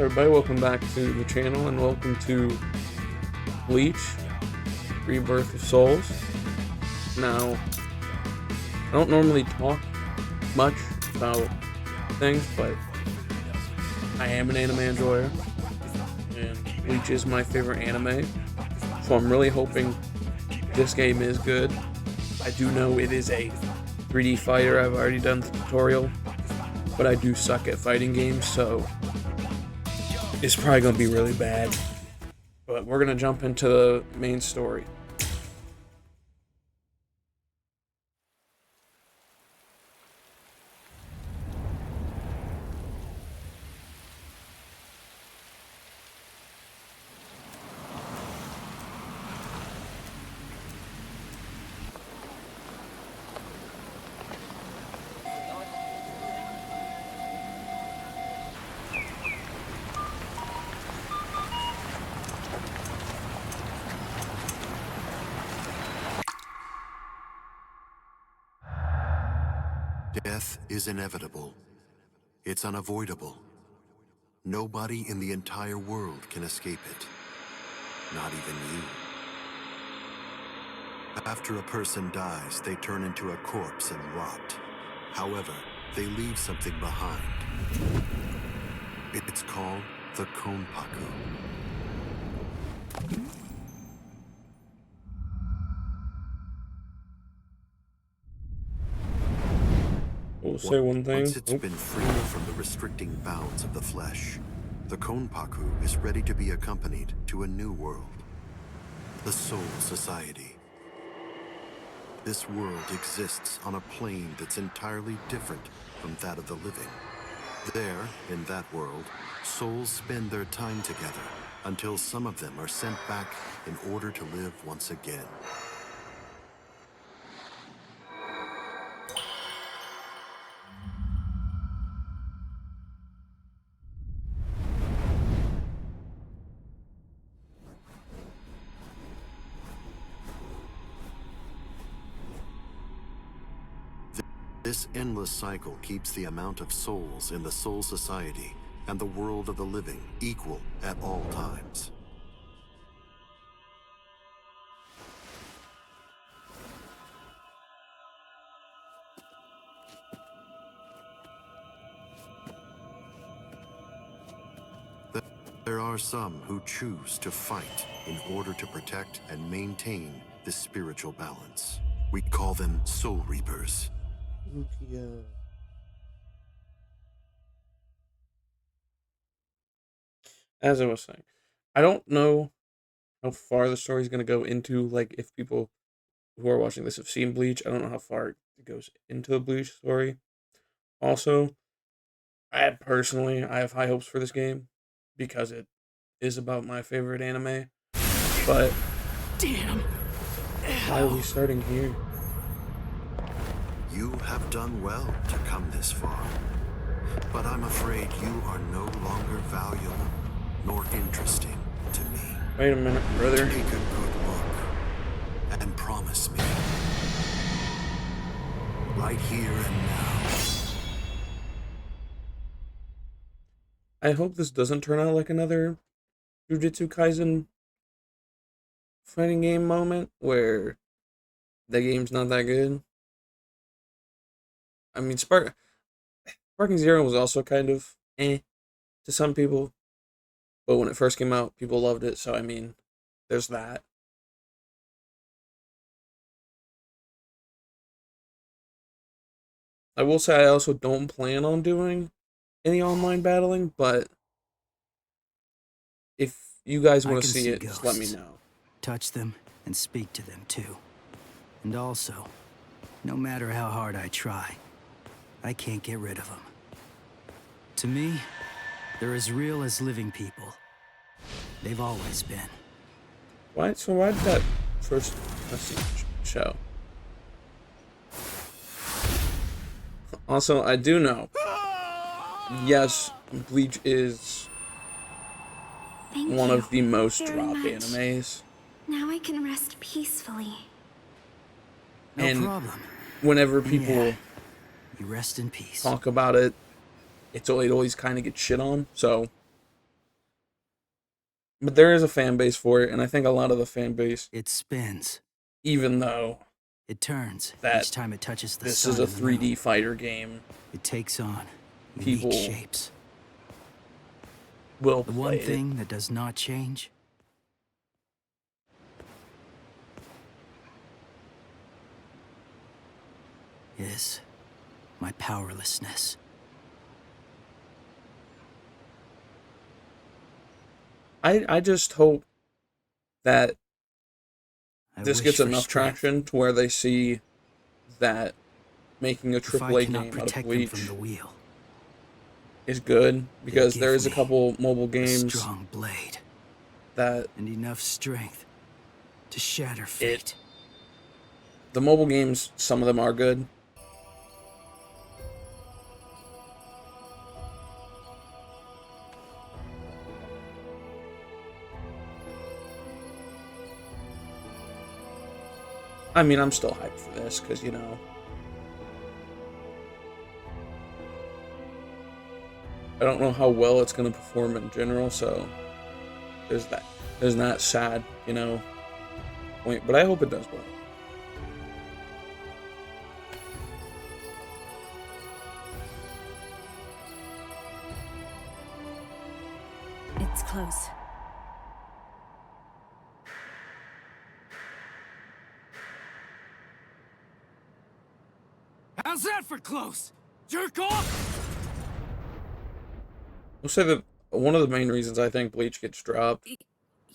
everybody, welcome back to the channel and welcome to Bleach, Rebirth of Souls. Now, I don't normally talk much about things, but I am an anime enjoyer, and Bleach is my favorite anime, so I'm really hoping this game is good. I do know it is a 3D fighter. I've already done the tutorial, but I do suck at fighting games, so it's probably going to be really bad. But we're going to jump into the main story. Death is inevitable. It's unavoidable. Nobody in the entire world can escape it. Not even you. After a person dies, they turn into a corpse and rot. However, they leave something behind. It's called the Konpaku. We'll say one thing. Once it's been freed from the restricting bounds of the flesh, the Konpaku is ready to be accompanied to a new world, the Soul Society. This world exists on a plane that's entirely different from that of the living. There, in that world, souls spend their time together until some of them are sent back in order to live once again. This endless cycle keeps the amount of souls in the Soul Society and the world of the living equal at all times. There are some who choose to fight in order to protect and maintain this spiritual balance. We call them Soul Reapers. As I was saying, I don't know how far the story is going to go into, like, if people who are watching this have seen Bleach. I don't know how far it goes into the Bleach story. Also, I have high hopes for this game because it is about my favorite anime. But damn, why are we starting here? You have done well to come this far, but I'm afraid you are no longer valuable nor interesting to me. Wait a minute, brother. Take a good look and promise me, right here and now. I hope this doesn't turn out like another Jujutsu Kaisen fighting game moment where the game's not that good. I mean, Sparking Zero was also kind of to some people, but when it first came out, people loved it, so I mean, there's that. I will say I also don't plan on doing any online battling, but if you guys want to see it, just let me know. Touch them and speak to them too. And also, no matter how hard I try, I can't get rid of them. To me, they're as real as living people. They've always been. Why did that first message show? Also, I do know, yes, Bleach is one of the most dropped animes. Now I can rest peacefully. No problem. Whenever people you rest in peace. talk about it, it always kind of gets shit on. So But there is a fan base for it, and I think a lot of the fan base, It spins. even though It turns that each time it touches the this sun is a and the moon. 3D fighter game, It takes on People unique shapes. will The play one it. thing that does not change is my powerlessness. I just hope that I this wish gets for enough strength. traction to where they see that making a If I AAA cannot game out of protect them Bleach from the wheel, is good, because give there is a me couple mobile a games strong blade that and enough strength to shatter fate. the mobile games, some of them are good. I mean, I'm still hyped for this, because, you know, I don't know how well it's going to perform in general, so there's that. There's that sad, you know, point, but I hope it does well. It's close. How's that for close? Jerk off! I'll say that one of the main reasons I think Bleach gets dropped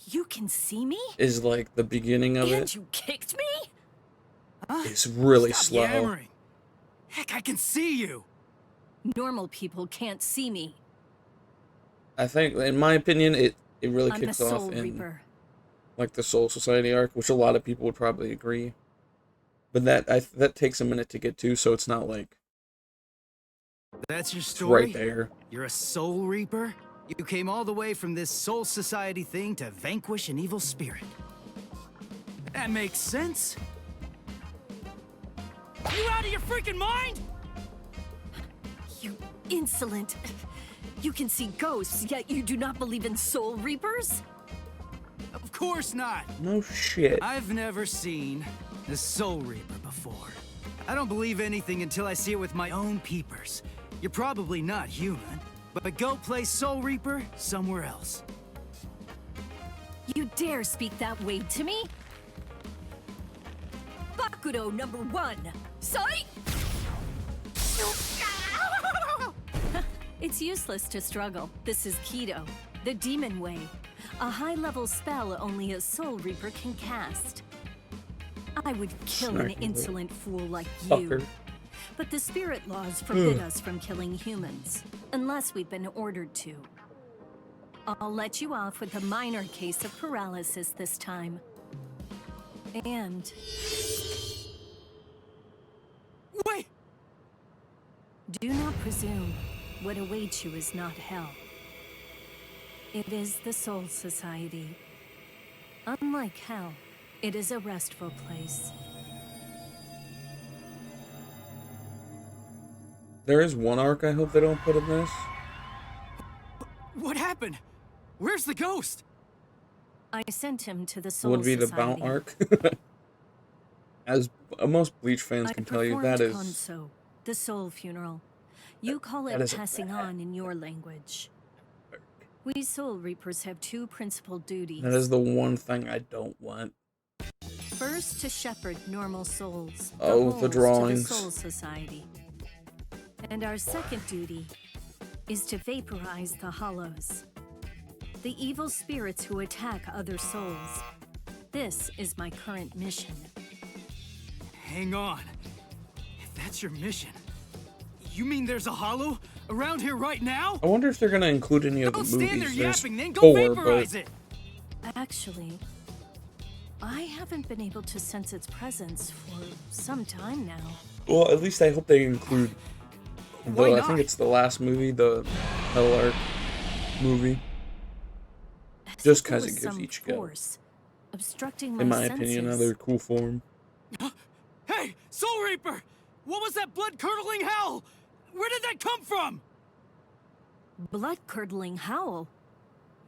You can see me? is like the beginning of And it you kicked me? is really Stop slow. yammering. Heck, I can see you. Normal people can't see me. I think, in my opinion, it really I'm the kicks off Soul in Reaper. like the Soul Society arc, which a lot of people would probably agree. But that takes a minute to get to, so it's not like That's your it's story? right there. You're a Soul Reaper? You came all the way from this Soul Society thing to vanquish an evil spirit. That makes sense. You out of your freaking mind? You insolent. You can see ghosts, yet you do not believe in Soul Reapers? Of course not. No shit. I've never seen a Soul Reaper before. I don't believe anything until I see it with my own peepers. You're probably not human, but go play Soul Reaper somewhere else. You dare speak that way to me? Bakudo number 1. Sight! It's useless to struggle. This is Kido, the demon way. A high-level spell only a Soul Reaper can cast. I would kill an Snarky little insolent fool like fucker. you. But the spirit laws forbid us from killing humans, unless we've been ordered to. I'll let you off with a minor case of paralysis this time. And Wait! do not presume what awaits you is not hell. It is the Soul Society. Unlike hell, it is a restful place. There is one arc I hope they don't put in this. What happened? Where's the ghost? I sent him to the Soul Would be the Society. Bount arc. As most Bleach fans I can tell you, performed that is Konso, the soul funeral. You call that it is a passing on in your language. We Soul Reapers have two principal duties. that is the one thing I don't want. First, to shepherd normal souls. Oh, the holes drawings. To the Soul Society. And our second duty is to vaporize the hollows. The evil spirits who attack other souls. This is my current mission. Hang on. If that's your mission, you mean there's a hollow around here right now? I wonder if they're gonna include any of the Don't stand there movies. There's yapping, then go 4, vaporize but it! Actually, I haven't been able to sense its presence for some time now. well, at least I hope they include. Why I not? think it's the last movie, the Hell Arc movie. As Just if there 'cause it was gives some each go. force obstructing my In my senses. opinion, another cool form. Hey, Soul Reaper! What was that blood-curdling howl? Where did that come from? Blood-curdling howl.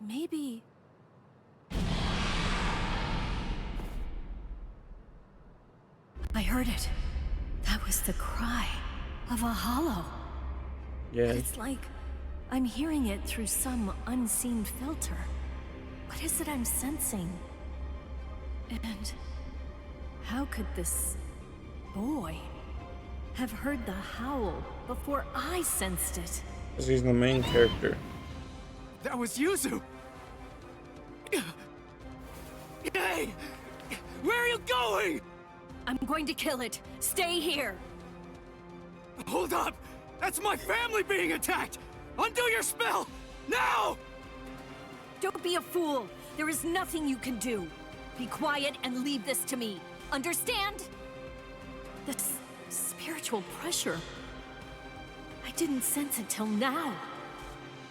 Maybe I heard it. That was the cry of a hollow. Yeah. But it's like I'm hearing it through some unseen filter. What is it I'm sensing? And how could this boy have heard the howl before I sensed it? Because he's the main character. That was Yuzu! Hey! Where are you going? I'm going to kill it. Stay here. Hold up! That's my family being attacked! Undo your spell! Now! Don't be a fool. There is nothing you can do. Be quiet and leave this to me. Understand? This spiritual pressure. I didn't sense it till now.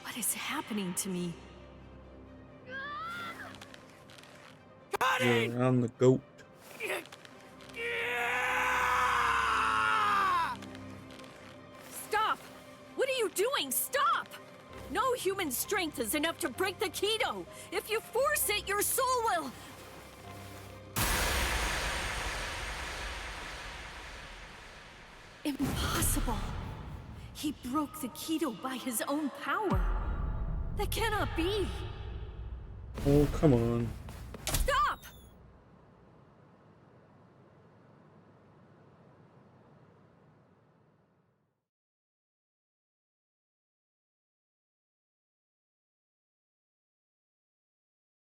What is happening to me? Cutting! You're on the goat. Stop! What are you doing? Stop! No human strength is enough to break the Keto. If you force it, your soul will... Impossible. He broke the Keto by his own power. That cannot be. Oh, come on. Stop!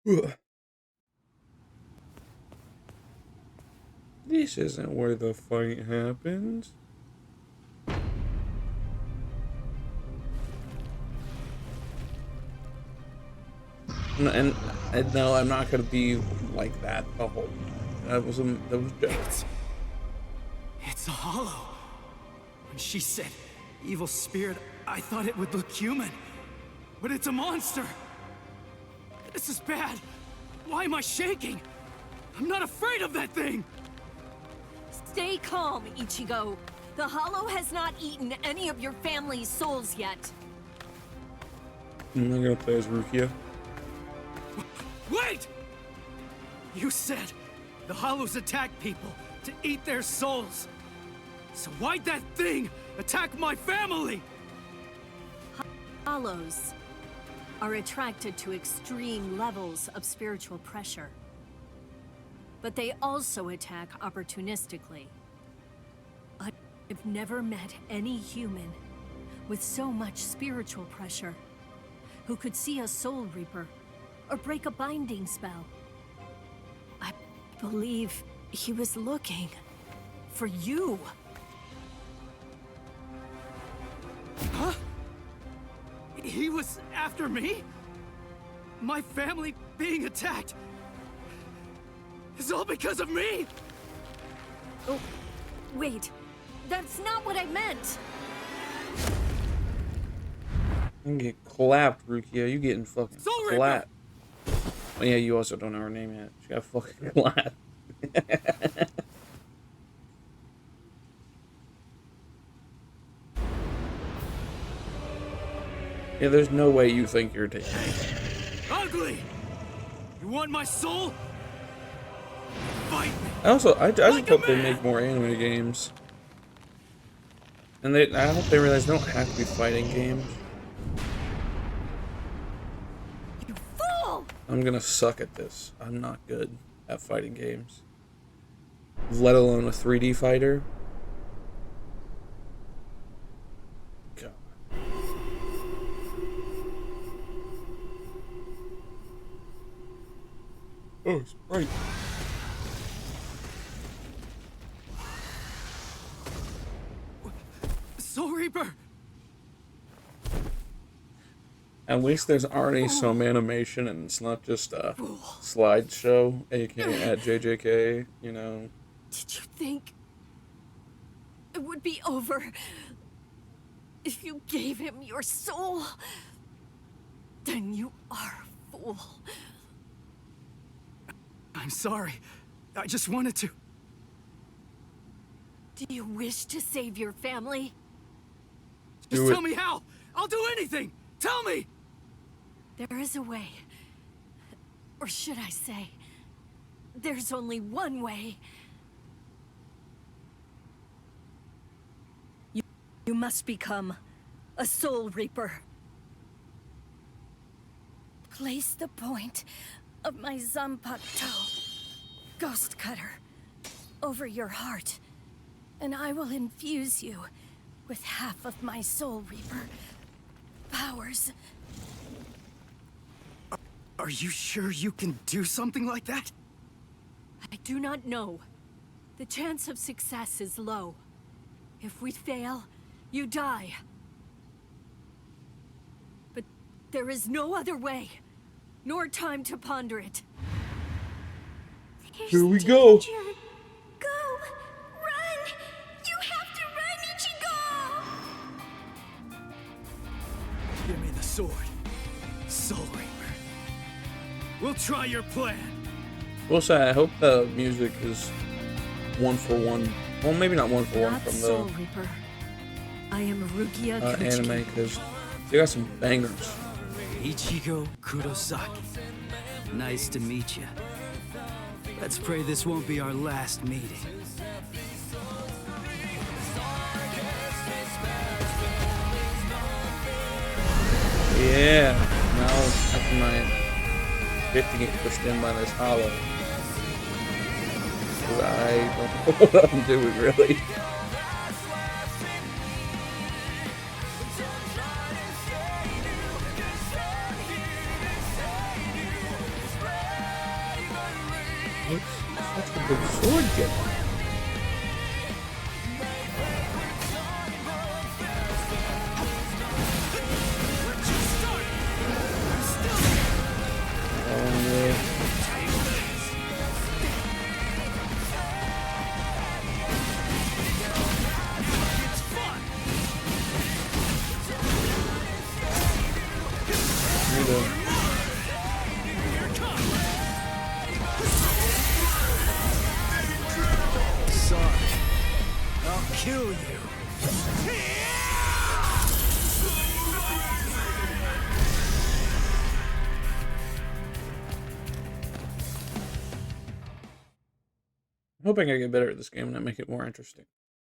Ugh. This isn't where the fight happens. And no, I'm not gonna be like that the whole. That was jokes. It's a hollow. When she said evil spirit, I thought it would look human. But it's a monster. This is bad. Why am I shaking? I'm not afraid of that thing! Stay calm, Ichigo. The Hollow has not eaten any of your family's souls yet. I'm not gonna play as Rukia. Wait! You said the Hollows attack people to eat their souls. So why'd that thing attack my family? Hollows are attracted to extreme levels of spiritual pressure. But they also attack opportunistically. I've never met any human with so much spiritual pressure who could see a soul reaper or break a binding spell. I believe he was looking for you. Huh? He was after me? My family being attacked? It's all because of me? Oh, wait. That's not what I meant. You get clapped, Rukia. You getting fucking Soul clapped. Oh yeah, you also don't know her name yet. She got fucking clapped. Yeah, there's no way you think you're taking it. Ugly! You want my soul? Fight me! I just Like a hope they man! make more anime games. And I hope they realize they don't have to be fighting games. You fool! I'm gonna suck at this. I'm not good at fighting games. Let alone a 3D fighter. God. Oh, it's bright. Soul Reaper! At least there's already some animation and it's not just a slideshow, aka at JJK, you know. Did you think it would be over if you gave him your soul? Then you are a fool. I'm sorry. I just wanted to. Do you wish to save your family? Just Do tell it. me how! I'll do anything! Tell me! There is a way. Or should I say, there's only one way. You must become a Soul Reaper. Place the point of my Zanpakuto, Ghost Cutter, over your heart, and I will infuse you with half of my Soul Reaper powers. Are you sure you can do something like that? I do not know. The chance of success is low. If we fail, you die. But there is no other way, nor time to ponder it. Here we go. Danger. Go! Run! You have to run, Ichigo! Give me the sword, Soul Reaper. We'll try your plan. Will say, I hope the music is 1-for-1. Well, maybe not 1-for-1 Not from Soul the Reaper. I am Rukia Kuchiki. anime, because they got some bangers. Ichigo Kurosaki. Nice to meet you. Let's pray this won't be our last meeting. Yeah. Now after my 50 get pushed in by this hollow. 'Cause I don't know what I'm doing really. What's such a good sword get? Sorry. I'll kill you. I'm hoping I get better at this game and I make it more interesting.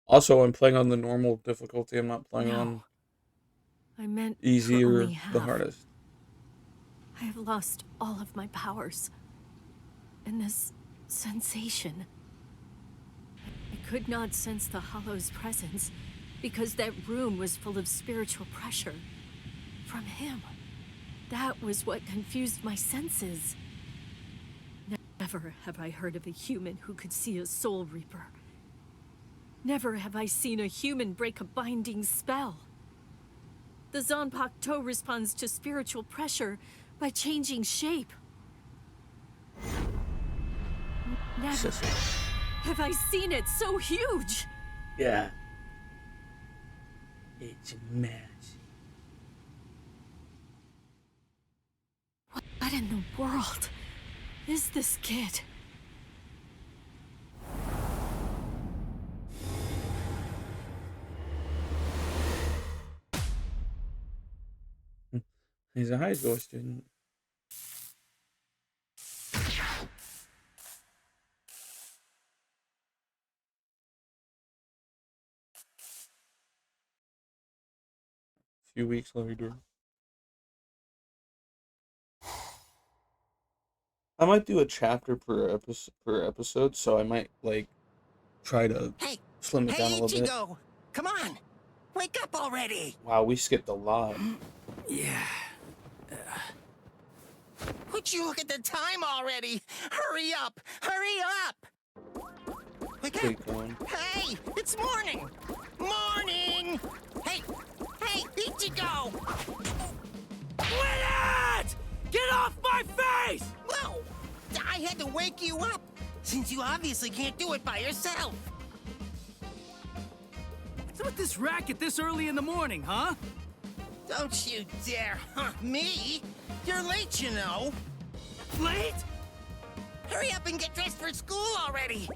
Also, I'm playing on the normal difficulty. I'm not playing on No. I meant easy for or only the half. hardest. I have lost all of my powers. And this sensation. I could not sense the Hollow's presence because that room was full of spiritual pressure. From him. That was what confused my senses. Never have I heard of a human who could see a Soul Reaper. Never have I seen a human break a binding spell. The Zanpakuto responds to spiritual pressure by changing shape. Never have I seen it so huge. Yeah. It's magic. What in the world is this kid? He's a high school student. A few weeks later. I might do a chapter per episode, so I might like try to Hey, slim it down a little bit. Ichigo, come on, wake up already. Wow, we skipped a lot. Yeah. Would you look at the time already? Hurry up, hurry up. Wake Pretty up. cool. Hey, it's morning. Morning. Hey, Ichigo. Quit it! Get off my face! Whoa, I had to wake you up, since you obviously can't do it by yourself. What's with this racket this early in the morning, huh? Don't you dare hunt me. You're late, you know. Late? Hurry up and get dressed for school already.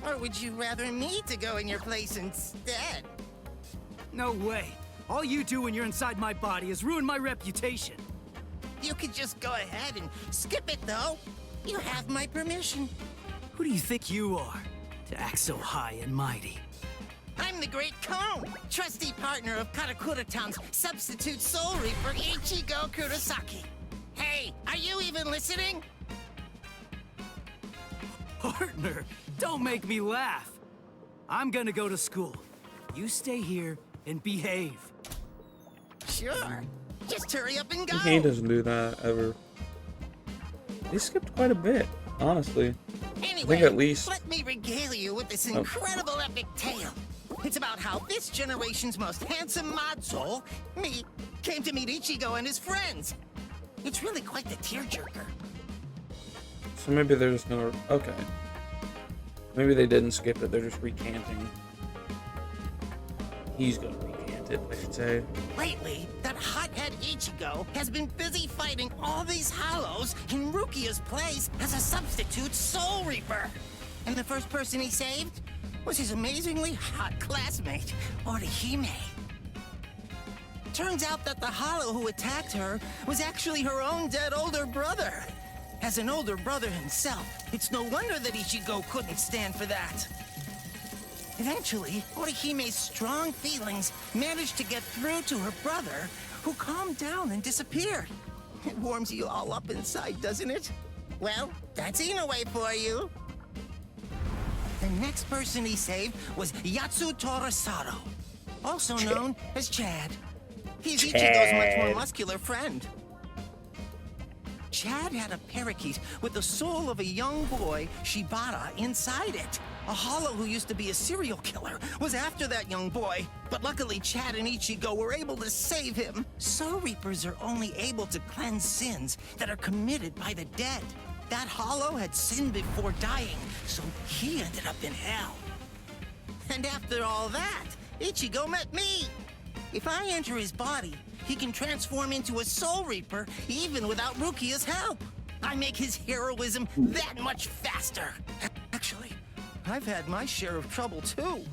Or would you rather me to go in your place instead? No way. All you do when you're inside my body is ruin my reputation. You could just go ahead and skip it, though. You have my permission. Who do you think you are to act so high and mighty? I'm the Great Cone, trusty partner of Karakura Town's substitute soul reaper Ichigo Kurosaki. Hey, are you even listening? Partner, don't make me laugh. I'm gonna go to school. You stay here and behave. Sure. Just hurry up and go. He doesn't do that ever. He skipped quite a bit, honestly. Anyway, I think at least. let me regale you with this incredible epic tale. It's about how this generation's most handsome mod soul, me, came to meet Ichigo and his friends. It's really quite the tearjerker. So maybe there's no. Okay. Maybe they didn't skip it, they're just recanting. He's gonna recant it, I should say. Lately, that hothead Ichigo has been busy fighting all these hollows in Rukia's place as a substitute soul reaper. And the first person he saved was his amazingly hot classmate, Orihime. Turns out that the hollow who attacked her was actually her own dead older brother. As an older brother himself, it's no wonder that Ichigo couldn't stand for that. Eventually, Orihime's strong feelings managed to get through to her brother, who calmed down and disappeared. It warms you all up inside, doesn't it? Well, that's Inoue for you. The next person he saved was Yatsu Torasaro, also known as Chad. He's Ichigo's much more muscular friend. Chad had a parakeet with the soul of a young boy, Shibata, inside it. A hollow who used to be a serial killer was after that young boy, but luckily Chad and Ichigo were able to save him. Soul Reapers are only able to cleanse sins that are committed by the dead. That hollow had sinned before dying, so he ended up in hell. And after all that, Ichigo met me. If I enter his body, he can transform into a Soul Reaper even without Rukia's help. I make his heroism that much faster. Actually, I've had my share of trouble too.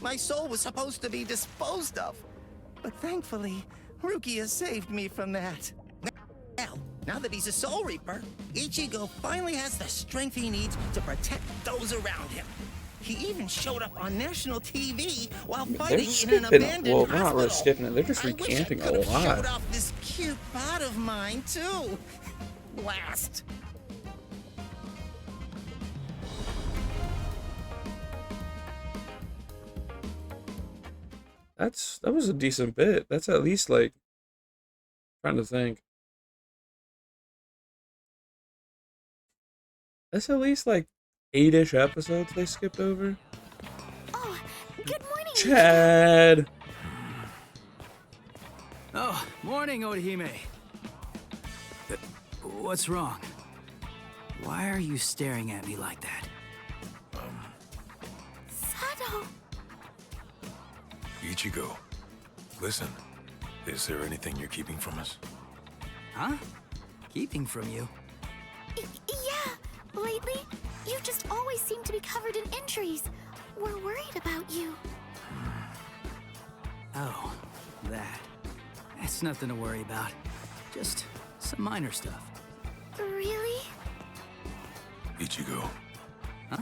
My soul was supposed to be disposed of. But thankfully, Rukia saved me from that. Well, now that he's a Soul Reaper, Ichigo finally has the strength he needs to protect those around him. He even showed up on national TV while fighting in an abandoned well, hospital. they're not really skipping it, they're just recanting a I wish I could have lot. showed off this cute bot of mine too. Blast. That was a decent bit. That's at least like trying to think. That's at least like 8-ish episodes they skipped over. Oh, good morning. Chad! Oh, morning, Orihime. What's wrong? Why are you staring at me like that? Sato. Ichigo, listen. Is there anything you're keeping from us? Huh? Keeping from you? Yeah, lately, you just always seem to be covered in injuries. We're worried about you. Oh, that. It's nothing to worry about. Just some minor stuff. Really? Ichigo. Huh?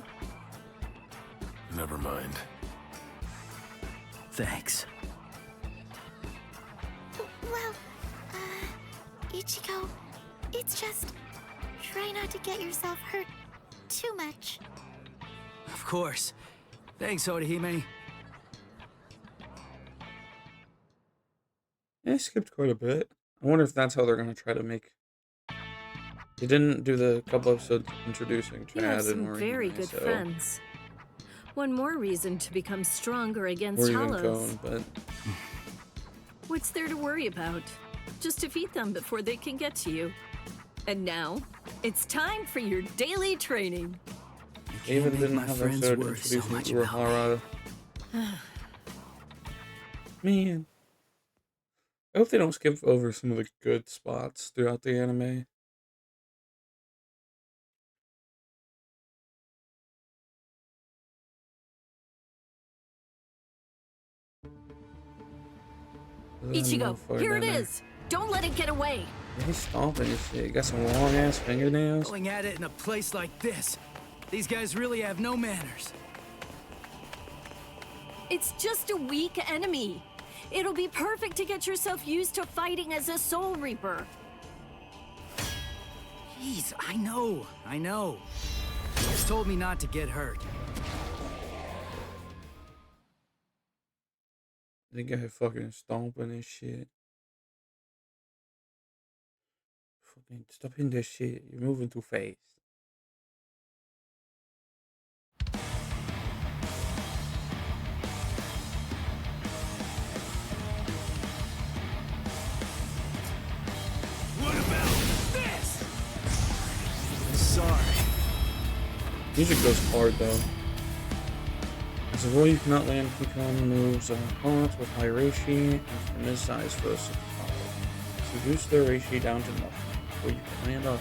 Never mind. Thanks. Well, Ichigo, it's just... try not to get yourself hurt too much. Of course. Thanks, Orihime. Yeah, I skipped quite a bit. I wonder if that's how they're gonna try to make. They didn't do the couple episodes introducing You have Chad and some very Orihime, good so, friends. One more reason to become stronger or against even hollows. Cone, but What's there to worry about? Just defeat them before they can get to you. And now, it's time for your daily training. they even Can't make didn't my have friends episode worry so introducing much about me. Urahara. Man. I hope they don't skip over some of the good spots throughout the anime. Ichigo, here it is! Don't let it get away! He's stomping his shit. Got some long ass fingernails. Going at it in a place like this. These guys really have no manners. It's just a weak enemy. It'll be perfect to get yourself used to fighting as a Soul Reaper. Jeez, I know. You just told me not to get hurt. The guy fucking stomping and shit. Fucking stop hitting that shit. You're moving too fast. What about this? Sorry. Music goes hard though. As a rule, you cannot land Picon moves on opponents with high Reishi, and from this size for a 6 follow. Reduce their Reishi down to nothing. Or you can land a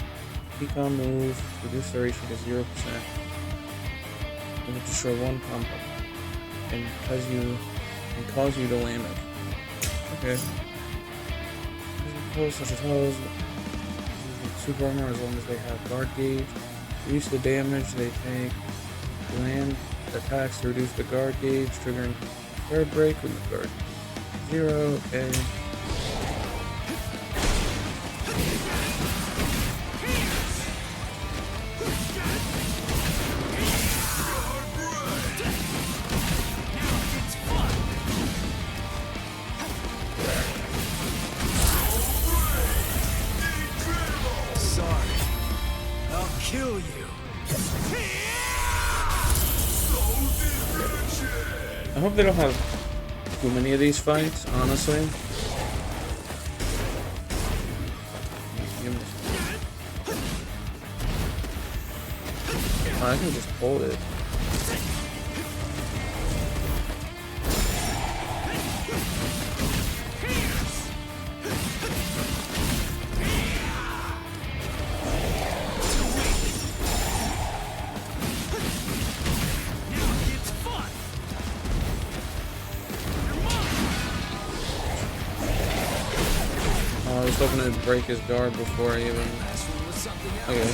Picon move, reduce their Reishi to 0%, and destroy one combo, and cause you to land it. Okay. Pulls such as hose, super armor as long as they have guard gauge. Reduce the damage they take. Land attacks to reduce the guard gauge, triggering guard break when the guard 0. Okay. Sorry. I'll kill you. I hope they don't have too many of these fights, honestly. I can just hold it. I was hoping to break his guard before I even. Okay.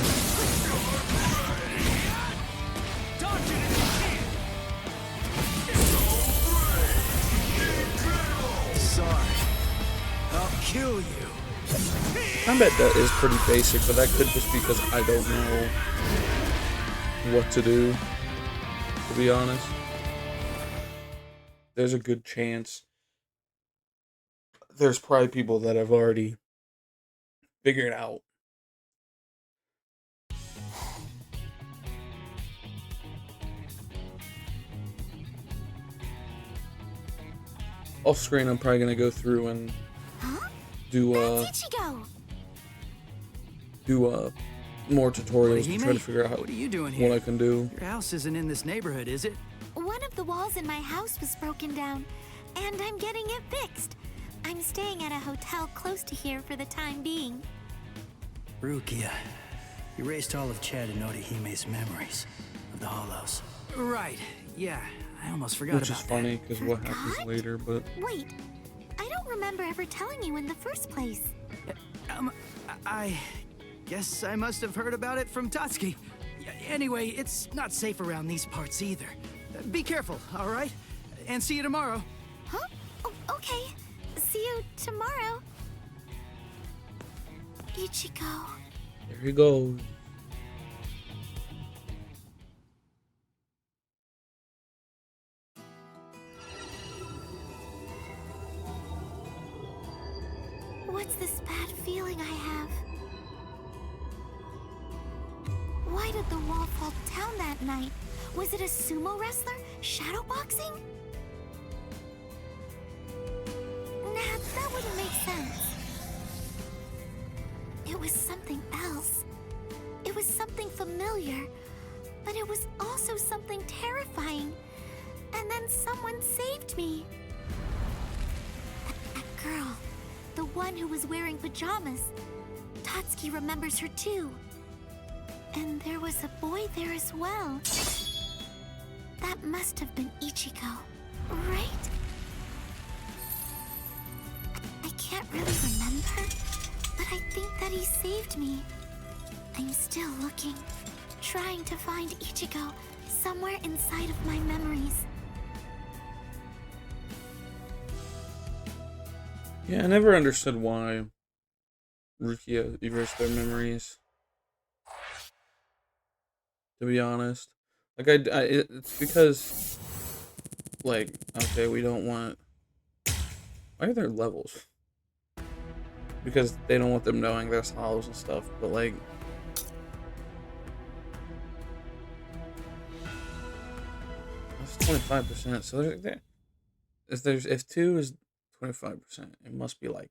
Sorry. I'll kill you. Combat is pretty basic, but that could just be because I don't know what to do, to be honest. There's a good chance there's probably people that have already figured out. Off screen, I'm probably gonna go through and do more tutorials to try to figure out what are you doing here? what I can do. Your house isn't in this neighborhood, is it? One of the walls in my house was broken down, and I'm getting it fixed. I'm staying at a hotel close to here for the time being. Rukia, erased all of Chad and Orihime's memories of the Hollows. Right, yeah. I almost forgot Which about is funny, because what happens later, but... Wait, I don't remember ever telling you in the first place. I guess I must have heard about it from Tatsuki. Anyway, it's not safe around these parts either. Be careful, all right? And see you tomorrow. Huh? Oh, okay. See you tomorrow. Ichigo. There he goes. What's this bad feeling I have? Why did the wall fall down that night? Was it a sumo wrestler shadowboxing? Nah, that wouldn't make sense. It was something else. It was something familiar, but it was also something terrifying. And then someone saved me. That girl, the one who was wearing pajamas. Tatsuki remembers her too. And there was a boy there as well. That must have been Ichigo, right? I can't really remember, but I think that he saved me. I'm still looking, trying to find Ichigo somewhere inside of my memories. Yeah, I never understood why Rukia erased their memories. To be honest, like it's because like okay, we don't want. Why are there levels? Because they don't want them knowing there's hollows and stuff. But like, that's 25%. So if 2 is 25%, it must be like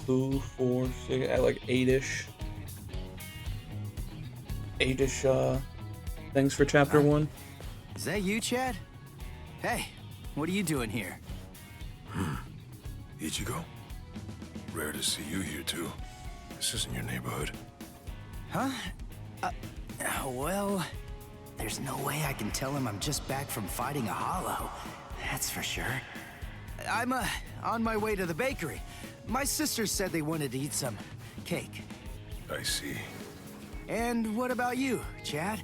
2, 4, 6, at like 8ish. 8ish things for chapter 1. Is that you, Chad? Hey, what are you doing here? Ichigo? Rare to see you here, too. This isn't your neighborhood. Huh? Well, there's no way I can tell him I'm just back from fighting a hollow. That's for sure. I'm, on my way to the bakery. My sisters said they wanted to eat some cake. I see. And what about you, Chad?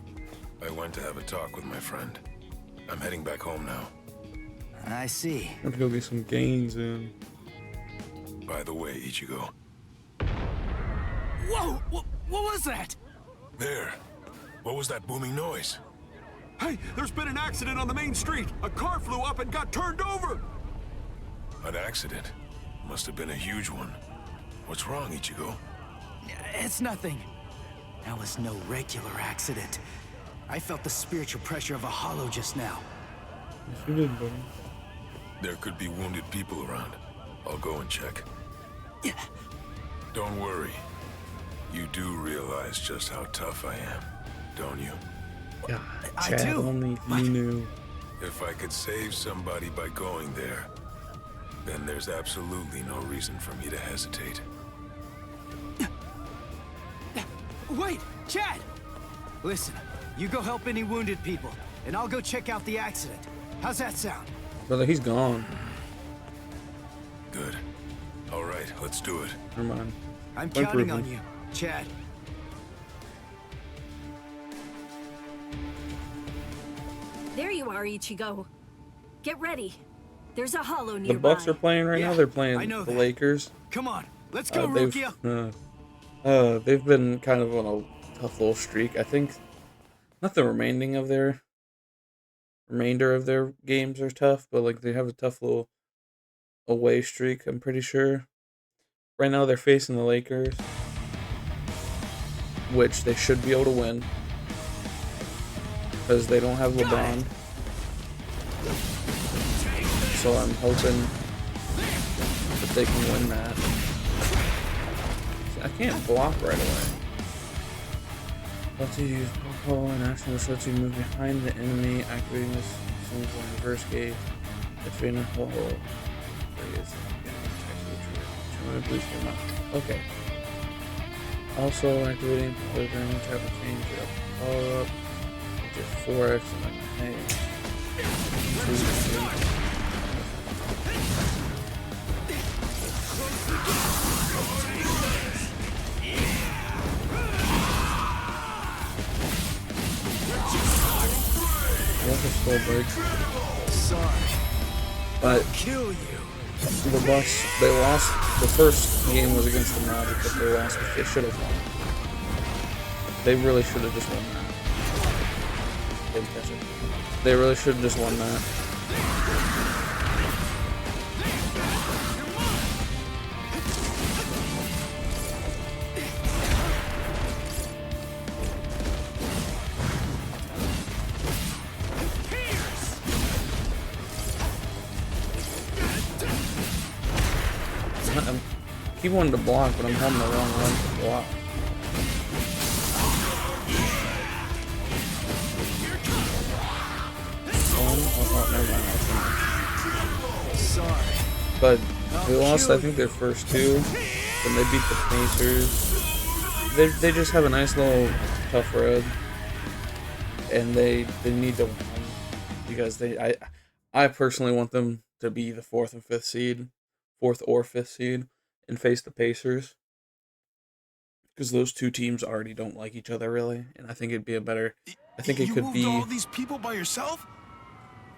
I went to have a talk with my friend. I'm heading back home now. I see. I'm gonna go get some gains in. By the way, Ichigo. Whoa! What was that? There. What was that booming noise? Hey, there's been an accident on the main street. A car flew up and got turned over. An accident? Must have been a huge one. What's wrong, Ichigo? It's nothing. That was no regular accident. I felt the spiritual pressure of a hollow just now. Yes, you did, buddy. There could be wounded people around. I'll go and check. Don't worry. You do realize just how tough I am, don't you? Yeah, I Chad, do, only if but- you knew. If I could save somebody by going there, then there's absolutely no reason for me to hesitate. Wait, Chad! Listen, you go help any wounded people, and I'll go check out the accident. How's that sound? Brother, he's gone. Good. All right, let's do it. Never mind. I'm Don't counting prove on me. you, Chad. There you are, Ichigo. Get ready. There's a hollow The nearby. Bucks are playing right now. Yeah, They're playing I know the that. Lakers. Come on, let's go, They've Rukia. they've been kind of on a tough little streak. I think not the remainder of their games are tough, but like they have a tough little away streak. I'm pretty sure. Right now they're facing the Lakers, which they should be able to win because they don't have LeBron. So I'm hoping that they can win that. I can't block right away. Let's use Popo and action which lets you move behind the enemy, activating this single reverse gate. If you're in a hole, okay. Also activating Popo during each type of change your power up, which is 4x and then That's a slow break. Sorry, But kill you. the Bucks, they lost. The first game was against the Magic, but they lost, but they should have won. They really should have just won that. Didn't catch it. They really should have just won that. I keep wanting to block, but I'm having the wrong run to block. Oh, never mind. Sorry. But they lost, I think, their first two. Then they beat the Pacers. They just have a nice little tough road, and they need to win because I personally want them to be the fourth or fifth seed, and face the Pacers because those two teams already don't like each other really, and I think it'd be a better. I think it could be. all these people by yourself?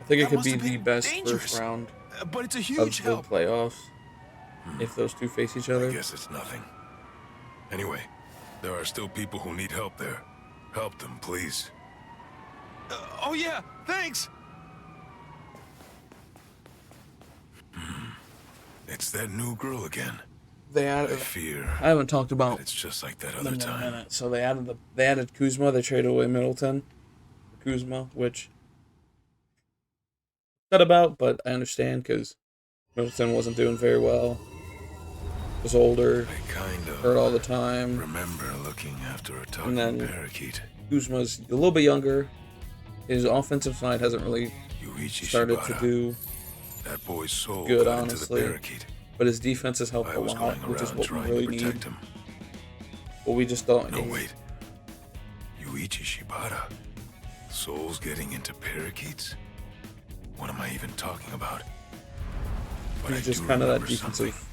I think it That could must be have the been best dangerous. first round But it's a of huge the help. playoffs if those two face each I other. guess it's nothing. Anyway, there are still people who need help there. Help them, please. Oh yeah, thanks! It's that new girl again. They I added. fear I haven't talked that about it's just like that them other in a time. minute. So they added Kuzma. They traded away Middleton for Kuzma, which not about, but I understand because Middleton wasn't doing very well. Was older, I kind of hurt all the time. remember looking after a And talking then parakeet. Kuzma's a little bit younger. His offensive side hasn't really Yuichi started to Shibata. do That boy's soul good, got honestly. into the parakeet. But his defense has helped I a was lot, going which is around what we trying really to need. protect him. But we just don't No, need. wait. Yuichi Shibata. Souls getting into parakeets? What am I even talking about? But He's I just do kind of that remember defensive something.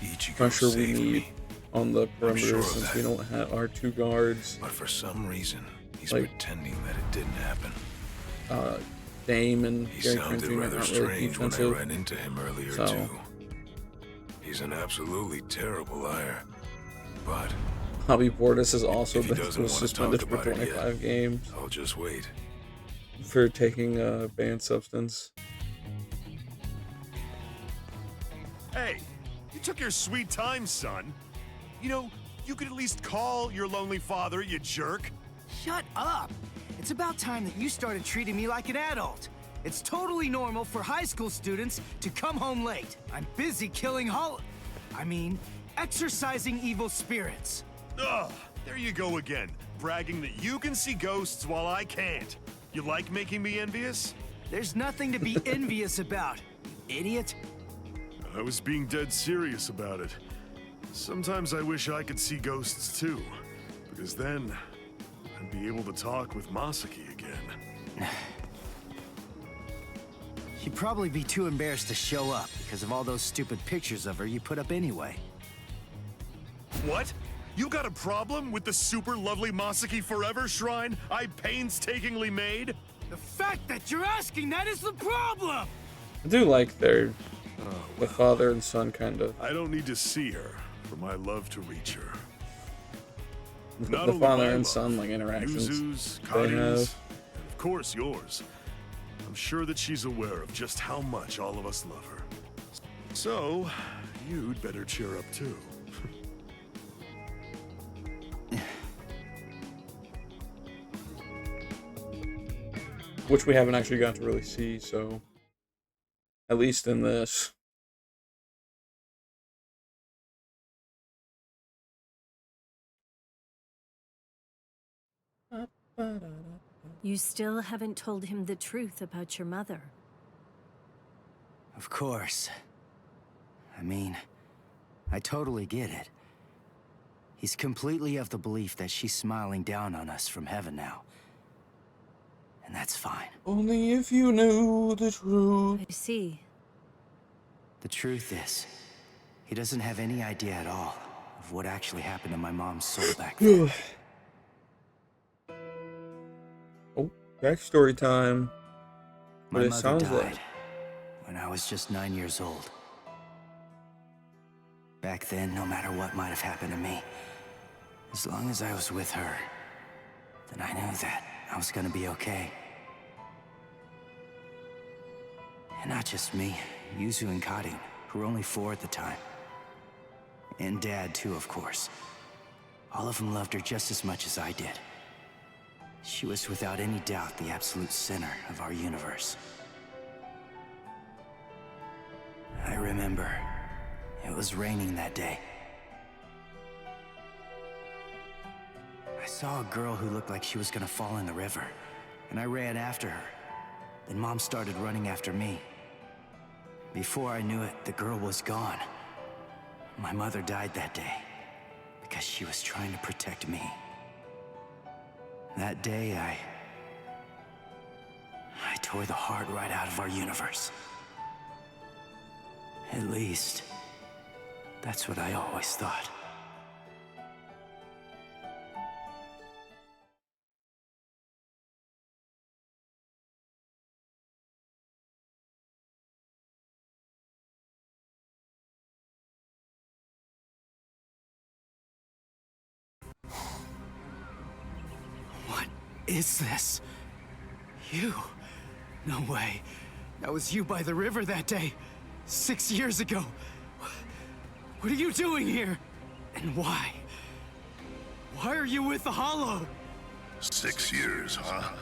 Ichigo pressure we saved need me, on the I'm perimeter sure of since that. we don't have our two guards. but for some reason, he's Like- pretending that it didn't happen. Dame and He Gary Trent sounded Jr. rather aren't really strange when I defensive. ran into him earlier, So- too. He's an absolutely terrible liar. But Bobby Portis has also If he been doesn't wanna suspended talk for about it yet. 25 games I'll just wait. for taking a banned substance. Hey, you took your sweet time, son. You know, you could at least call your lonely father, you jerk. Shut up! It's about time that you started treating me like an adult. It's totally normal for high school students to come home late. I'm busy killing exorcising evil spirits. Ugh, there you go again, bragging that you can see ghosts while I can't. You like making me envious? There's nothing to be envious about, you idiot. I was being dead serious about it. Sometimes I wish I could see ghosts too, because then I'd be able to talk with Masaki again. She'd probably be too embarrassed to show up because of all those stupid pictures of her you put up anyway. What? You got a problem with the super lovely Masaki Forever shrine I painstakingly made? The fact that you're asking that is the problem! I do like the father and son kind of. I don't need to see her for my love to reach her. The only father my and love, son like interactions Yuzu's, they Kari's, have. and of course yours. I'm sure that she's aware of just how much all of us love her. So, you'd better cheer up too. Which we haven't actually got to really see, so at least in this. You still haven't told him the truth about your mother. Of course. I totally get it. He's completely of the belief that she's smiling down on us from heaven now. And that's fine. Only if you knew the truth. I see. The truth is, he doesn't have any idea at all of what actually happened to my mom's soul back then. Oh, backstory time. What My it mother sounds died like. when I was just 9 years old. Back then, no matter what might have happened to me, as long as I was with her, then I knew that I was gonna be okay. And not just me, Yuzu and Karin, who were only 4 at the time. And Dad, too, of course. All of them loved her just as much as I did. She was without any doubt the absolute center of our universe. I remember it was raining that day. I saw a girl who looked like she was gonna fall in the river, and I ran after her. Then Mom started running after me. Before I knew it, the girl was gone. My mother died that day because she was trying to protect me. That day, I tore the heart right out of our universe. At least, that's what I always thought. is this? You? No way. That was you by the river that day. 6 years ago. What are you doing here? And why? Why are you with the Hollow? 6 years, huh?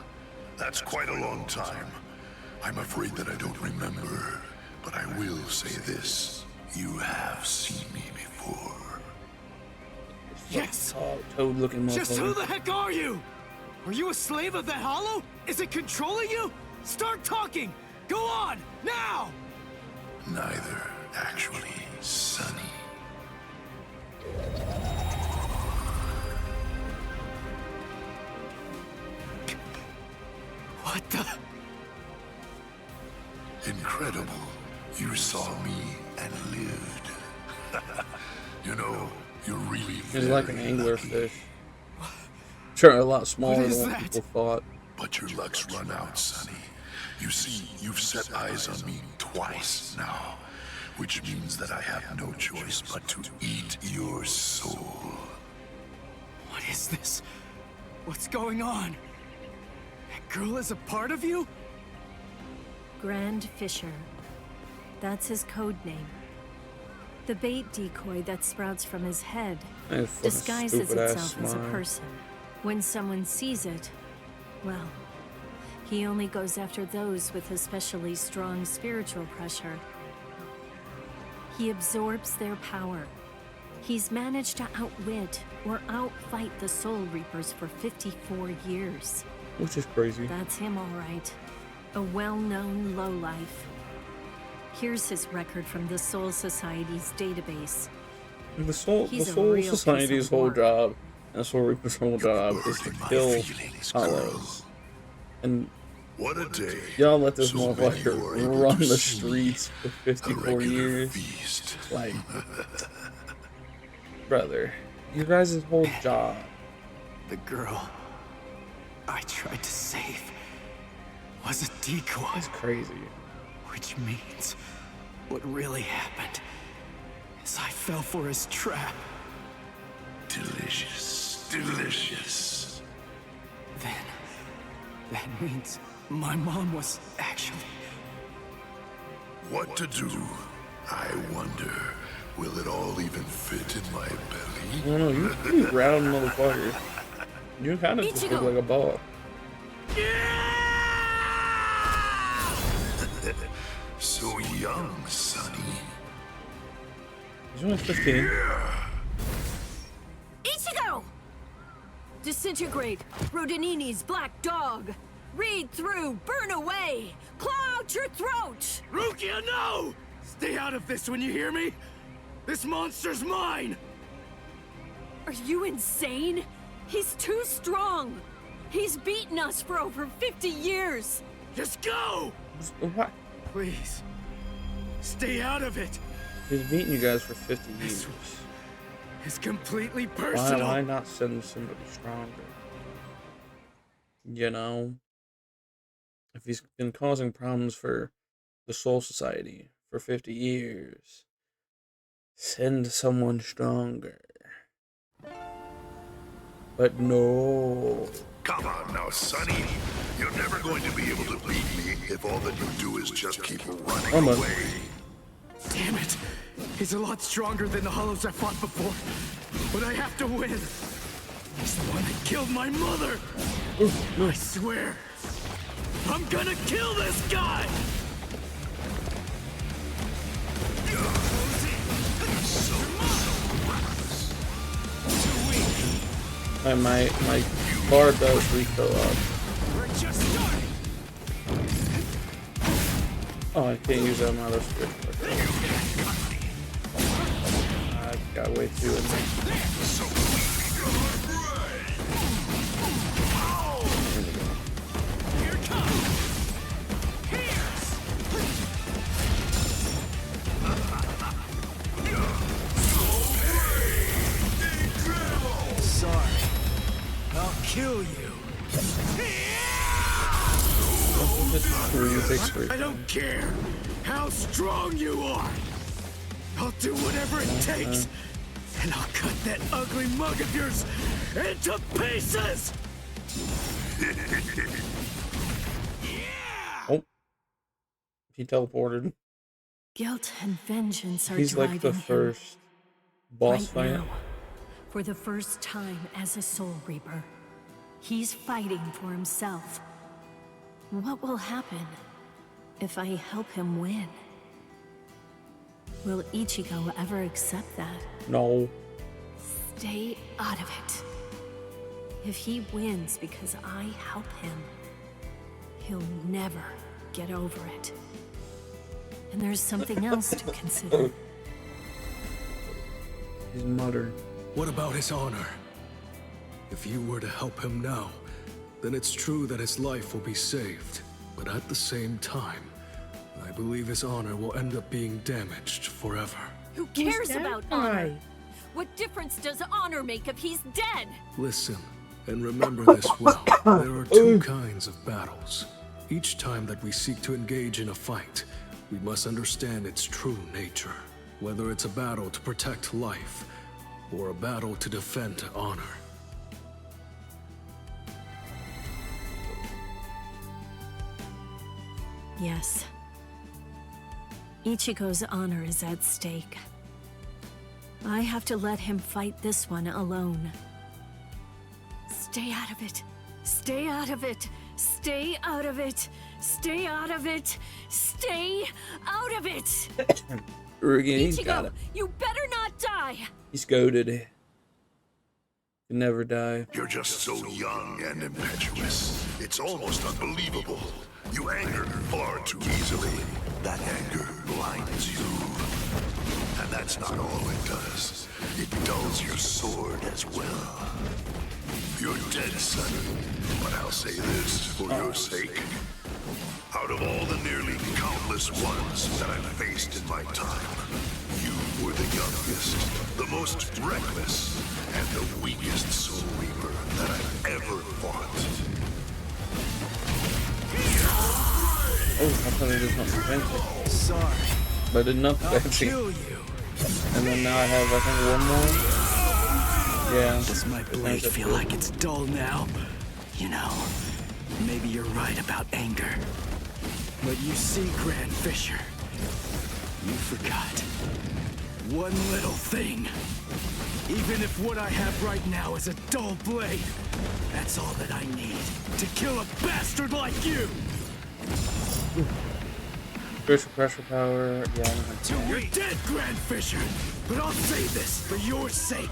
That's quite a long time. I'm afraid that I don't remember, but I will say this. You have seen me before. Yes! Toad-looking motherfucker. Just who the heck are you? Are you a slave of that Hollow? Is it controlling you? Start talking! Go on, now! Neither, actually, Sonny. What the? Incredible. You saw me and lived. You know, you're really He's like an very lucky. anglerfish. Sure, a lot smaller is than what that? people thought. But your luck's run out, Sonny. You see, you've set eyes on me twice now, which means that I have no choice but to eat your soul. What is this? What's going on? That girl is a part of you? Grand Fisher. That's his code name. The bait decoy that sprouts from his head That fucking disguises stupid-ass itself as a smile. person. When someone sees it, well, he only goes after those with especially strong spiritual pressure. He absorbs their power. He's managed to outwit or outfight the Soul Reapers for 54 years. Which is crazy. That's him, all right. A well-known lowlife. Here's his record from the Soul Society's database. The Soul He's a Soul real piece Society's of whole work. job, and the Soul Reaper's whole job, is to Hurting my kill feelings, Hollows. girl. And What a day. y'all let this So many motherfucker were able run to the see streets for a 54 regular years. feast. Like, brother, your guys' whole job. The girl I tried to save was a decoy. That's crazy. Which means what really happened is I fell for his trap. Delicious. Delicious. Then that means my mom was actually... What to do? I wonder, will it all even fit in my belly? I don't know, you round motherfucker. You kind of just look like a ball. So young, Sonny. He's only 15. Ichigo! Disintegrate, Rodinini's black dog. Read through, burn away, claw out your throat! Rukia, no! Stay out of this when you hear me! This monster's mine! Are you insane? He's too strong. He's beaten us for over 50 years. Just go! What? Please, stay out of it! He's beaten you guys for 50 years. It's completely Why personal! not send somebody stronger? You know? If he's been causing problems for the Soul Society for 50 years, send someone stronger. But no. Come on now, Sonny. You're never going to be able to beat me if all that you do is just keep running Come on. away. Damn it! He's a lot stronger than the Hollows I fought before. But I have to win! He's the one that killed my mother! I swear! I'm gonna kill this guy! My bar does refill up. We're just starting! Oh, I can't use that on my other switch. I got way too in there. Here it comes! Sorry. I'll kill you. I don't care how strong you are. I'll do whatever it takes. And I'll cut that ugly mug of yours into pieces! Oh, he teleported. Guilt and vengeance are He's driving like the him first boss right fight. now. For the first time as a Soul Reaper, he's fighting for himself. What will happen if I help him win? Will Ichigo ever accept that? No. Stay out of it. If he wins because I help him, he'll never get over it. And there's something else to consider. He's muttered. What about his honor? If you were to help him now, then it's true that his life will be saved. But at the same time, I believe his honor will end up being damaged forever. Who cares about honor? What difference does honor make if he's dead? Listen, and remember this well. There are two kinds of battles. Each time that we seek to engage in a fight, we must understand its true nature. Whether it's a battle to protect life, or a battle to defend honor. Yes. Ichigo's honor is at stake. I have to let him fight this one alone. Stay out of it. Stay out of it. Stay out of it. Stay out of it. Stay out of it. Again, he's Ichigo, got it. you better not die. He's goaded. Can never die. You're just so young and impetuous. It's almost unbelievable. You anger far too easily. That anger blinds you. And that's not all it does. It dulls your sword as well. You're dead, son. But I'll say this for your sake. Out of all the nearly countless ones that I've faced in my time, you were the youngest, the most reckless, and the weakest Soul Reaper that I've ever fought. Oh, I thought I did something fancy. Sorry. But I did nothing I'll fancy. kill you. And then now I have, I think, one more. Yeah. Does my blade feel like it's dull now? You know, maybe you're right about anger. But you see, Grand Fisher, you forgot one little thing. Even if what I have right now is a dull blade, that's all that I need to kill a bastard like you! Pressure power. Yeah, I don't have to. You're dead, Grand Fisher! But I'll say this for your sake.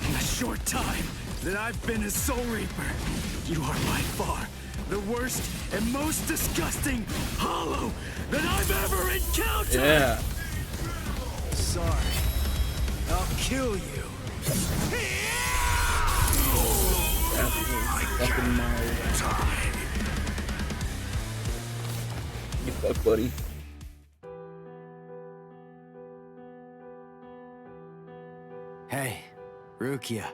In the short time that I've been a Soul Reaper, you are by far the worst and most disgusting hollow that I've ever encountered! Yeah. Sorry. I'll kill you. Fucking Mario. You fuck, buddy. Hey, Rukia.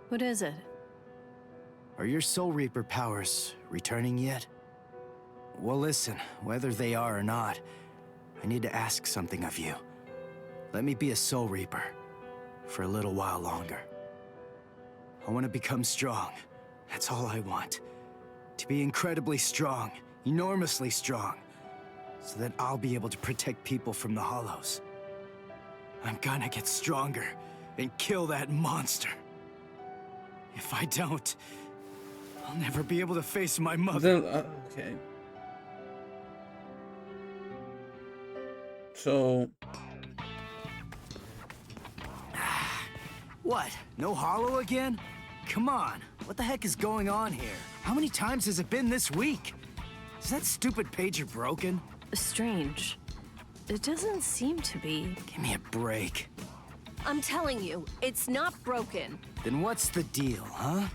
What is it? Are your Soul Reaper powers returning yet? Well, listen, whether they are or not, I need to ask something of you. Let me be a Soul Reaper for a little while longer. I want to become strong. That's all I want. To be incredibly strong, enormously strong, so that I'll be able to protect people from the Hollows. I'm gonna get stronger and kill that monster. If I don't, I'll never be able to face my mother. Then, okay. So, What? No Hollow again? Come on, what the heck is going on here? How many times has it been this week? Is that stupid pager broken? Strange. It doesn't seem to be. Give me a break. I'm telling you, it's not broken. Then what's the deal, huh?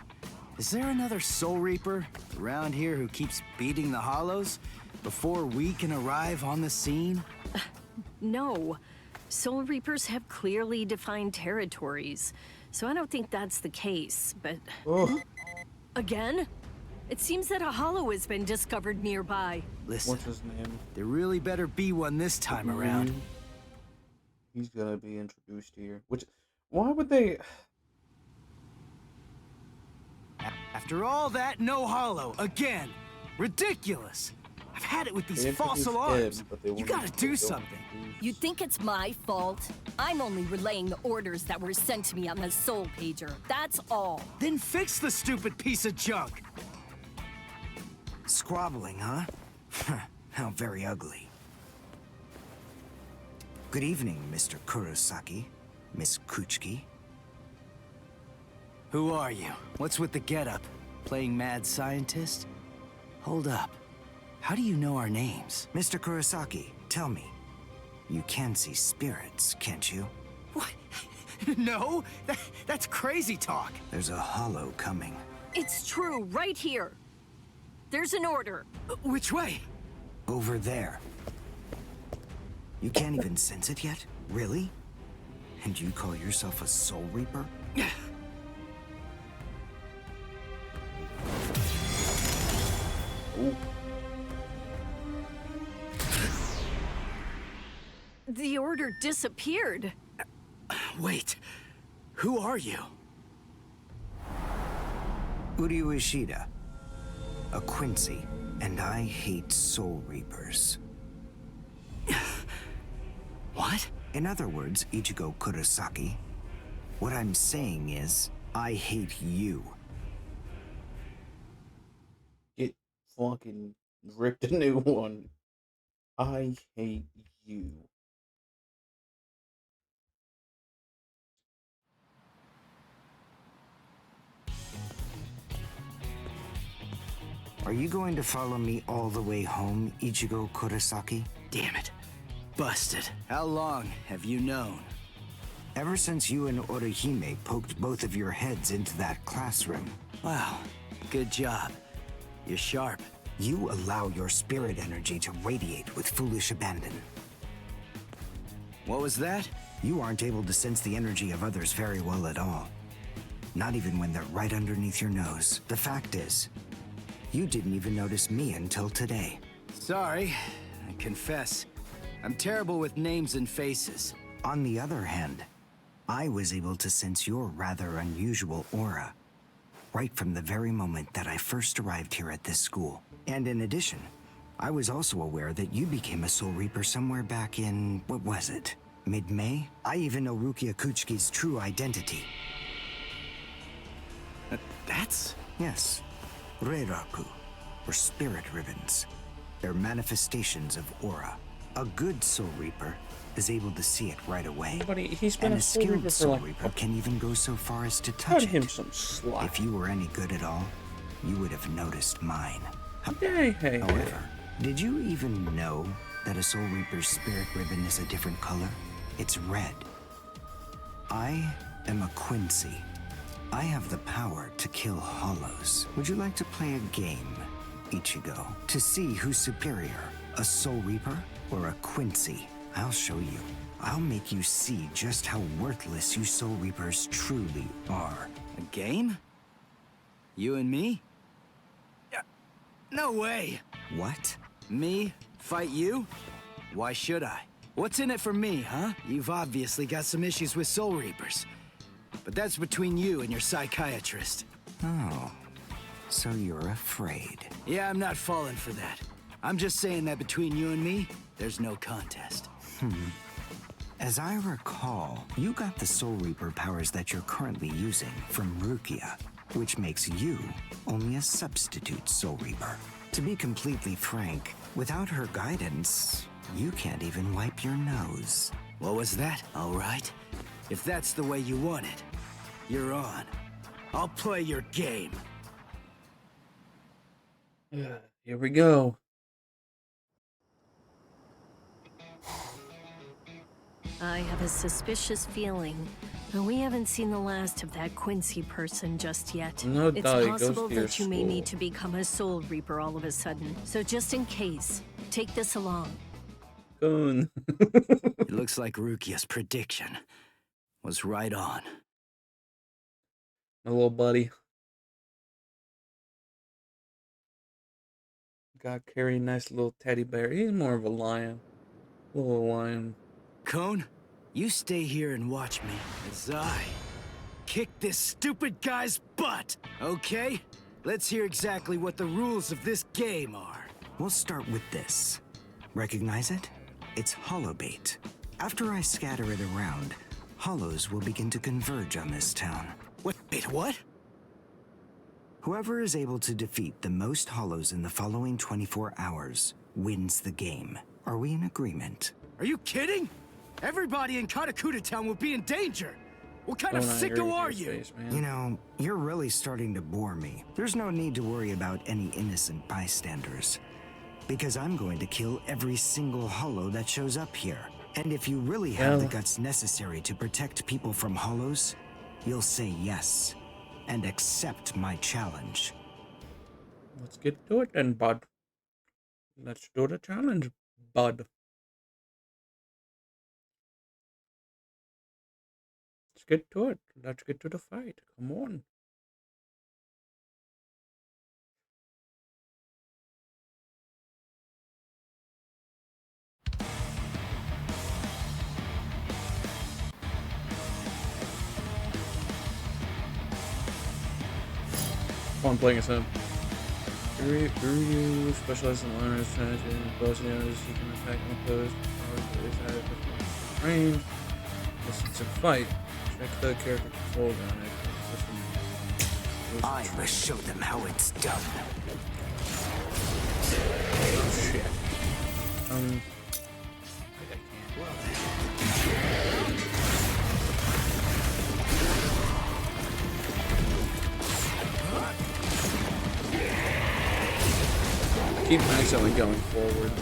Is there another Soul Reaper around here who keeps beating the Hollows before we can arrive on the scene? No. Soul Reapers have clearly defined territories, so I don't think that's the case, but... Again? It seems that a hollow has been discovered nearby. Listen, what's his name? there really better be one this time around. He's gonna be introduced here. Which, why would they? After all that, no hollow, again. Ridiculous. I've had it with these They false introduced alarms. Ed, but they You wanted gotta to do go something. You think it's my fault? I'm only relaying the orders that were sent to me on the soul pager. That's all. Then fix the stupid piece of junk. Squabbling, huh? How very ugly. Good evening, Mr. Kurosaki, Miss Kuchiki. Who are you? What's with the getup? Playing mad scientist? Hold up. How do you know our names? Mr. Kurosaki, tell me. You can see spirits, can't you? What? No, that's crazy talk. There's a hollow coming. It's true, right here. There's an order. Which way? Over there. You can't even sense it yet? Really? And you call yourself a Soul Reaper? Ooh. The order disappeared. Wait, who are you? Uryu Ishida. A Quincy, and I hate Soul Reapers. What? In other words, Ichigo Kurosaki, what I'm saying is, I hate you. Get fucking ripped a new one. I hate you. Are you going to follow me all the way home, Ichigo Kurosaki? Damn it. Busted. How long have you known? Ever since you and Orihime poked both of your heads into that classroom. Wow, good job. You're sharp. You allow your spirit energy to radiate with foolish abandon. What was that? You aren't able to sense the energy of others very well at all. Not even when they're right underneath your nose. The fact is, you didn't even notice me until today. Sorry, I confess. I'm terrible with names and faces. On the other hand, I was able to sense your rather unusual aura right from the very moment that I first arrived here at this school. And in addition, I was also aware that you became a Soul Reaper somewhere back in, what was it? Mid-May? I even know Rukia Kuchiki's true identity. That's... Yes, Reiraku, or spirit ribbons. They're manifestations of aura. A good Soul Reaper is able to see it right away. Buddy, he's been And a a Soul Reaper skilled for Soul like... Reaper can even go so far as to Cut touch him it. some slack. If you were any good at all, you would have noticed mine. Hey. However, did you even know that a Soul Reaper's spirit ribbon is a different color? It's red. I am a Quincy. I have the power to kill hollows. Would you like to play a game, Ichigo? To see who's superior, a Soul Reaper or a Quincy? I'll show you. I'll make you see just how worthless you Soul Reapers truly are. a game? You and me? No way! What? Me? Fight you? Why should I? What's in it for me, huh? You've obviously got some issues with Soul Reapers. But that's between you and your psychiatrist. Oh, so you're afraid. Yeah, I'm not falling for that. I'm just saying that between you and me, there's no contest. As I recall, you got the Soul Reaper powers that you're currently using from Rukia, which makes you only a substitute Soul Reaper. To be completely frank, without her guidance, you can't even wipe your nose. What was that? All right. If that's the way you want it, you're on. I'll play your game. Here we go. I have a suspicious feeling, but we haven't seen the last of that Quincy person just yet. No It's doubt he goes possible to your that you may school. need to become a Soul Reaper all of a sudden. So just in case, take this along. Goon. It looks like Rukia's prediction was right on. My little buddy. Got carrying a nice little teddy bear. He's more of a lion. Little lion. Cone, you stay here and watch me as I kick this stupid guy's butt, okay? Let's hear exactly what the rules of this game are. We'll start with this. Recognize it? It's holobait. After I scatter it around, hollows will begin to converge on this town. Wait, what? Whoever is able to defeat the most hollows in the following 24 hours wins the game. Are we in agreement? Are you kidding? Everybody in Katakuta Town will be in danger. What kind of Don't sicko agree are with your you? face, man. You know, you're really starting to bore me. There's no need to worry about any innocent bystanders. Because I'm going to kill every single hollow that shows up here. And if you really have the guts necessary to protect people from hollows, you'll say yes. And accept my challenge. Let's get to it then, bud. Let's do the challenge, bud. Let's get to it. Let's get to the fight. Come on. Oh, I'm playing as him. Ryu specializes in learners, penetrating both the others. He can attack unopposed. Power is at a range. Distance and fight. Check the character controls on it. I must show them how it's done. Oh shit. Wait, I keep accidentally going forward.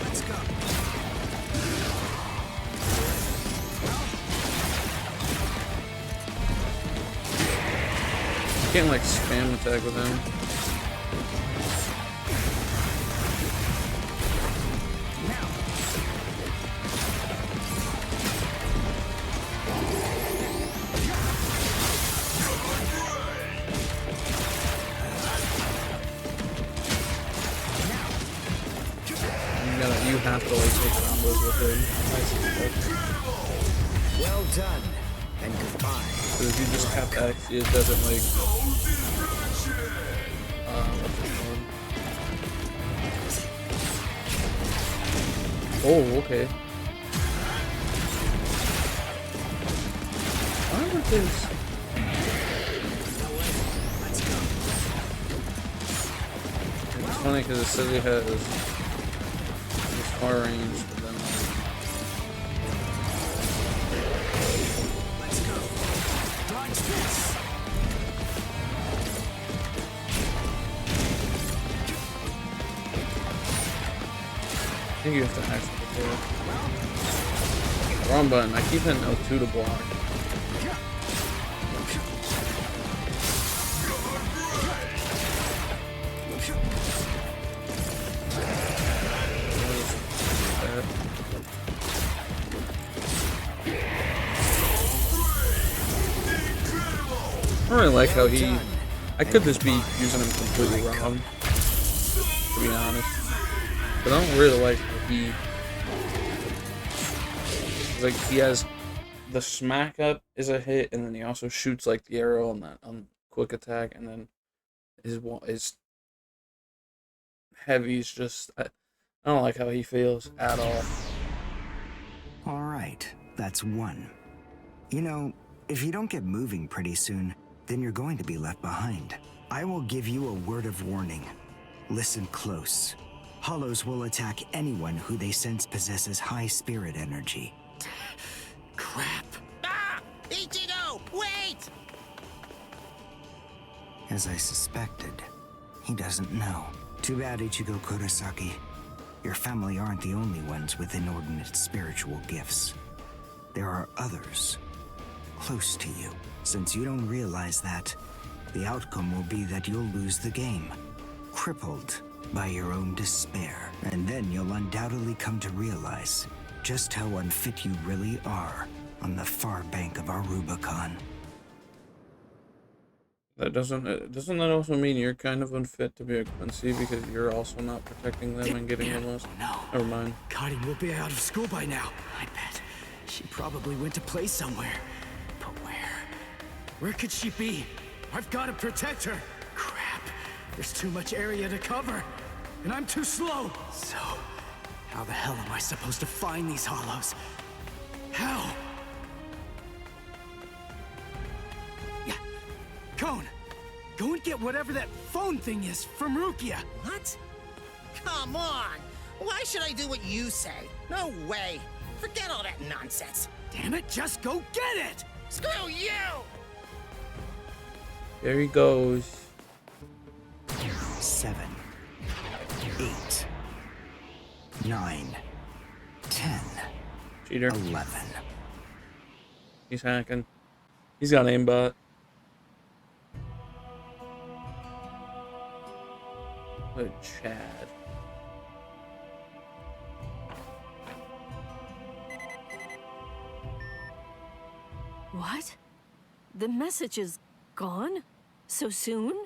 Let's go. You can't like spam attack with him. You have to like take combos with him. Well done, and goodbye. Because if you just tap X, it doesn't like. What's it called? Oh, okay. Why would this? It's funny because it says it has far range, but then Let's go. Dodge this. I think you have to actually before. Wrong button. I keep hitting L2 to block. I don't really like how he. I could just be using him completely wrong, to be honest. But I don't really like how he. Like, he has the smack up is a hit, and then he also shoots like the arrow on that quick attack, and then his heavy's just. I don't like how he feels at all. All right, that's one. You know, if you don't get moving pretty soon, then you're going to be left behind. I will give you a word of warning. Listen close. Hollows will attack anyone who they sense possesses high spirit energy. Crap. Ah! Ichigo, wait! As I suspected, he doesn't know. Too bad, Ichigo Kurosaki. Your family aren't the only ones with inordinate spiritual gifts. There are others close to you. Since you don't realize that, the outcome will be that you'll lose the game, crippled by your own despair. And then you'll undoubtedly come to realize just how unfit you really are on the far bank of our Rubicon. That doesn't that also mean you're kind of unfit to be a Quincy because you're also not protecting them and getting them lost? No. Never mind. Karin will be out of school by now. I bet. She probably went to play somewhere. But where? Where could she be? I've got to protect her. Crap. There's too much area to cover. And I'm too slow. So, how the hell am I supposed to find these hollows? How? Yeah. Cone, go and get whatever that phone thing is from Rukia. What? Come on! Why should I do what you say? No way! Forget all that nonsense! Damn it, just go get it! Screw you! There he goes. 7, 8, 9, 10, Cheater. 11. He's hacking. He's got aimbot. Good Chad. What? The message is gone? So soon?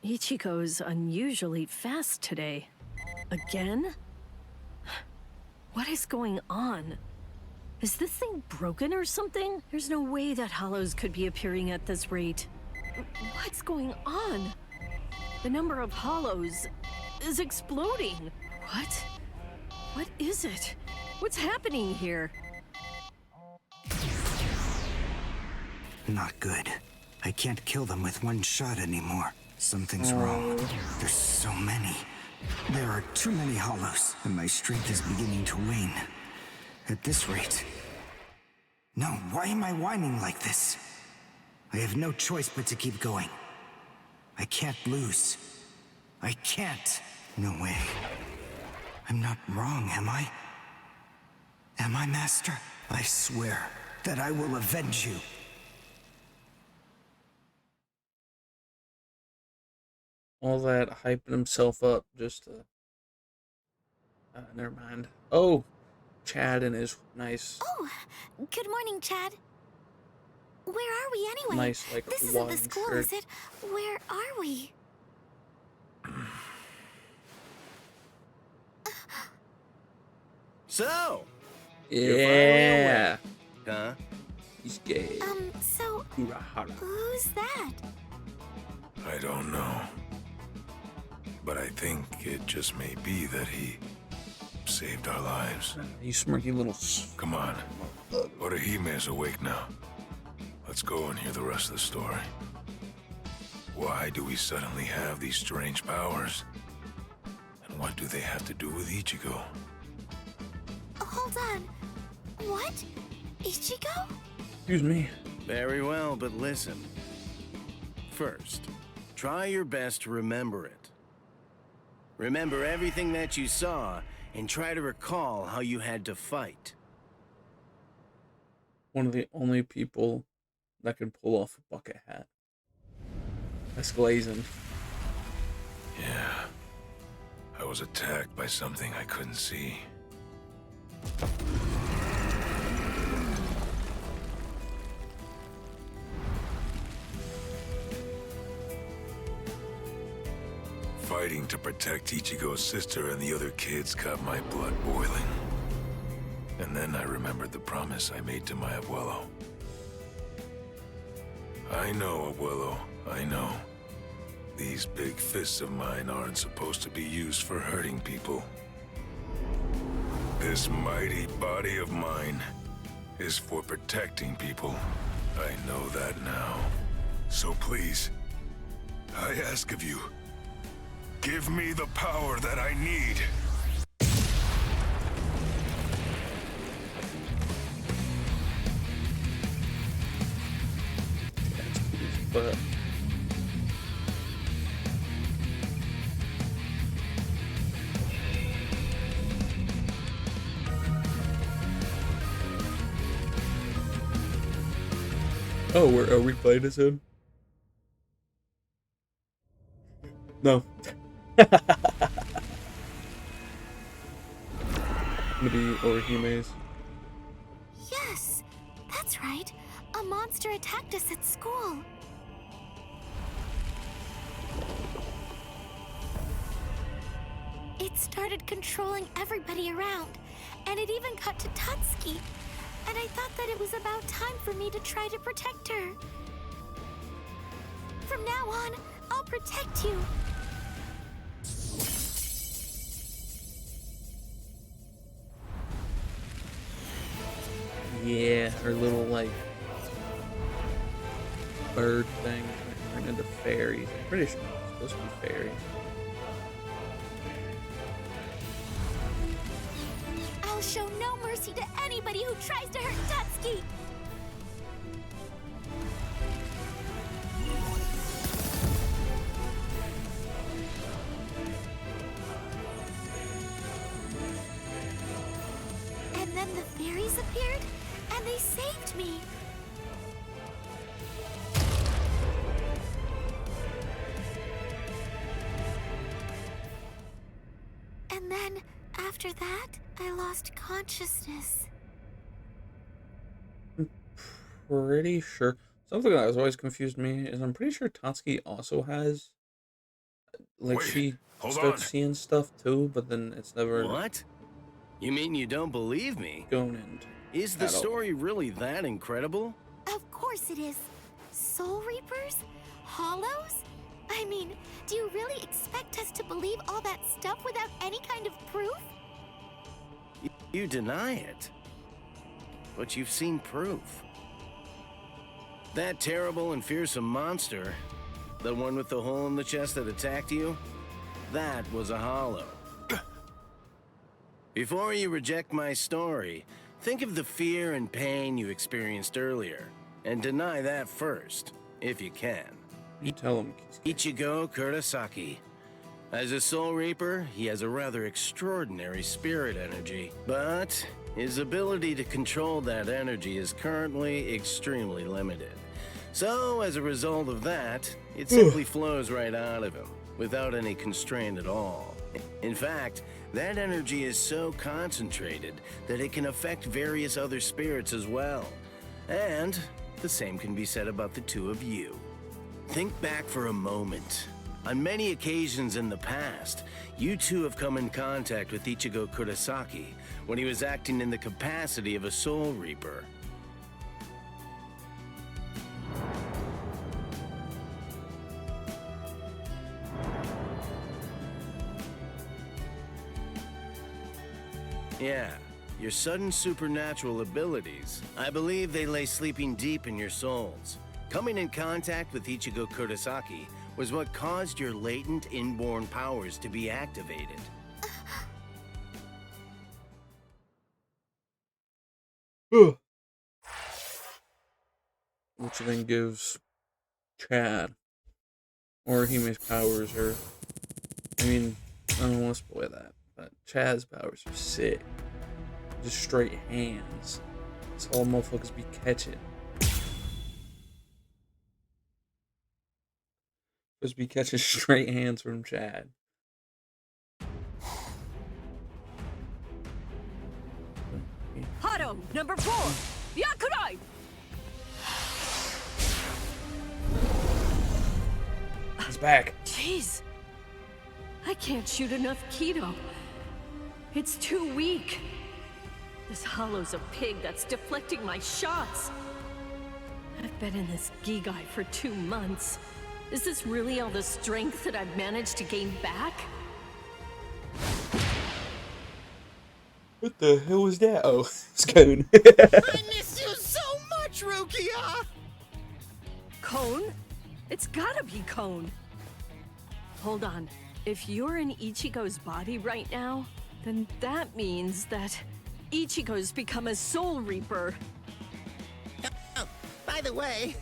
Ichigo's unusually fast today. Again? What is going on? Is this thing broken or something? There's no way that hollows could be appearing at this rate. What's going on? The number of hollows is exploding. What? What is it? What's happening here? Not good. I can't kill them with one shot anymore. Something's wrong. There's so many. There are too many hollows, and my strength is beginning to wane. At this rate... No, why am I whining like this? I have no choice but to keep going. I can't lose. I can't. No way. I'm not wrong, am I? Am I, Master? I swear that I will avenge you. All that hyping himself up just to... never mind. Oh! Chad and his nice... Oh, good morning, Chad. Where are we anyway? Nice, like, this isn't the one school, shirt. is it? Where are we? So, Yeah! huh? He's gay. So, Urahara. who's that? I don't know. But I think it just may be that he saved our lives. You smirky little... Come on. Orihime is awake now. Let's go and hear the rest of the story. Why do we suddenly have these strange powers? And what do they have to do with Ichigo? Hold on. What? Ichigo? Excuse me. Very well, but listen. First, try your best to remember it. Remember everything that you saw, and try to recall how you had to fight. One of the only people that can pull off a bucket hat. That's glazing. Yeah. I was attacked by something I couldn't see. Fighting to protect Ichigo's sister and the other kids got my blood boiling. And then I remembered the promise I made to my abuelo. I know, abuelo, I know. These big fists of mine aren't supposed to be used for hurting people. This mighty body of mine is for protecting people. I know that now. So please, I ask of you, give me the power that I need. But... Oh, are we playing as him? No. Maybe Orihime's. Yes, that's right. A monster attacked us at school. It started controlling everybody around, and it even got to Tatsuki. and I thought that it was about time for me to try to protect her. From now on, I'll protect you. Yeah, her little, like, bird thing turned into fairies. I'm pretty sure it's supposed to be fairies. I'll show no mercy to anybody who tries to hurt Tatsuki. And then the fairies appeared, and they saved me. And then, after that, I lost consciousness. Pretty sure. Something that has always confused me is I'm pretty sure Tatsuki also has, like, Wait, she hold starts on. seeing stuff too, but then it's never What? You mean you don't believe me? going into. Is the at all. story really that incredible? Of course it is. Soul Reapers? Hollows? I mean, do you really expect us to believe all that stuff without any kind of proof? You deny it. But you've seen proof. That terrible and fearsome monster, the one with the hole in the chest that attacked you, that was a hollow. Before you reject my story, think of the fear and pain you experienced earlier, and deny that first, if you can. You tell him. Ichigo Kurosaki. As a Soul Reaper, he has a rather extraordinary spirit energy, but his ability to control that energy is currently extremely limited. So, as a result of that, it simply flows right out of him, without any constraint at all. In fact, that energy is so concentrated that it can affect various other spirits as well. And the same can be said about the two of you. Think back for a moment. On many occasions in the past, you two have come in contact with Ichigo Kurosaki when he was acting in the capacity of a Soul Reaper. Yeah, your sudden supernatural abilities, I believe they lay sleeping deep in your souls. Coming in contact with Ichigo Kurosaki was what caused your latent inborn powers to be activated. Which then gives Chad or Hime's powers, or I mean, I don't want to spoil that, but Chad's powers are sick. Just straight hands. That's all motherfuckers be catching. Just be catching straight hands from Chad. Hado, number 4! Yakurai! He's back. Jeez. I can't shoot enough Keto. It's too weak. This hollow's a pig that's deflecting my shots. I've been in this Gigai for 2 months. Is this really all the strength that I've managed to gain back? What the hell was that? Oh, it's Cone. I miss you so much, Rukia! Cone? It's gotta be Cone. Hold on. If you're in Ichigo's body right now, then that means that Ichigo's become a Soul Reaper. Oh, by the way,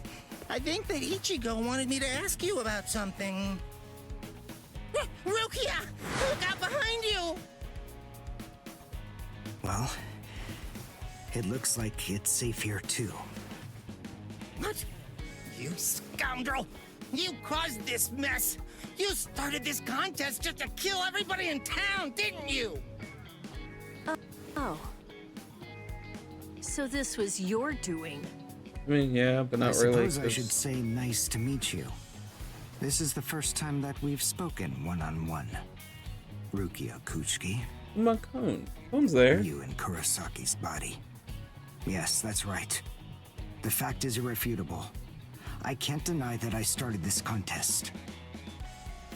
I think that Ichigo wanted me to ask you about something. Rukia! Look out behind you! Well, it looks like it's safe here too. What? You scoundrel! You caused this mess! You started this contest just to kill everybody in town, didn't you? Oh. So this was your doing. I mean, yeah, but not I really. suppose I should say nice to meet you. This is the first time that we've spoken one-on-one. Rukia Kuchiki. My Cone. Cone's there. You in Kurosaki's body. Yes, that's right. The fact is irrefutable. I can't deny that I started this contest.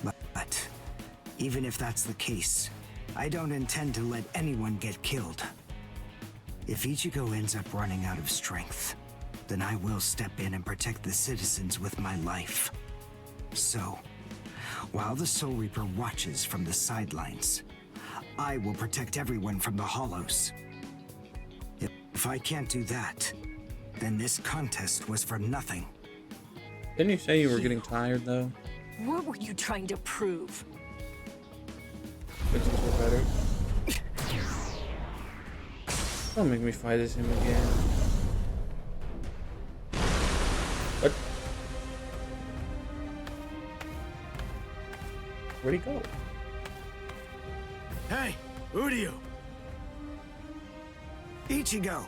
But even if that's the case, I don't intend to let anyone get killed. If Ichigo ends up running out of strength, then I will step in and protect the citizens with my life. So, while the Soul Reaper watches from the sidelines, I will protect everyone from the Hollows. If I can't do that, then this contest was for nothing. Didn't you say you were getting tired, though? What were you trying to prove? Fixes were better. Don't make me fight as him again. What? Where'd he go? Hey, Uryu! Ichigo!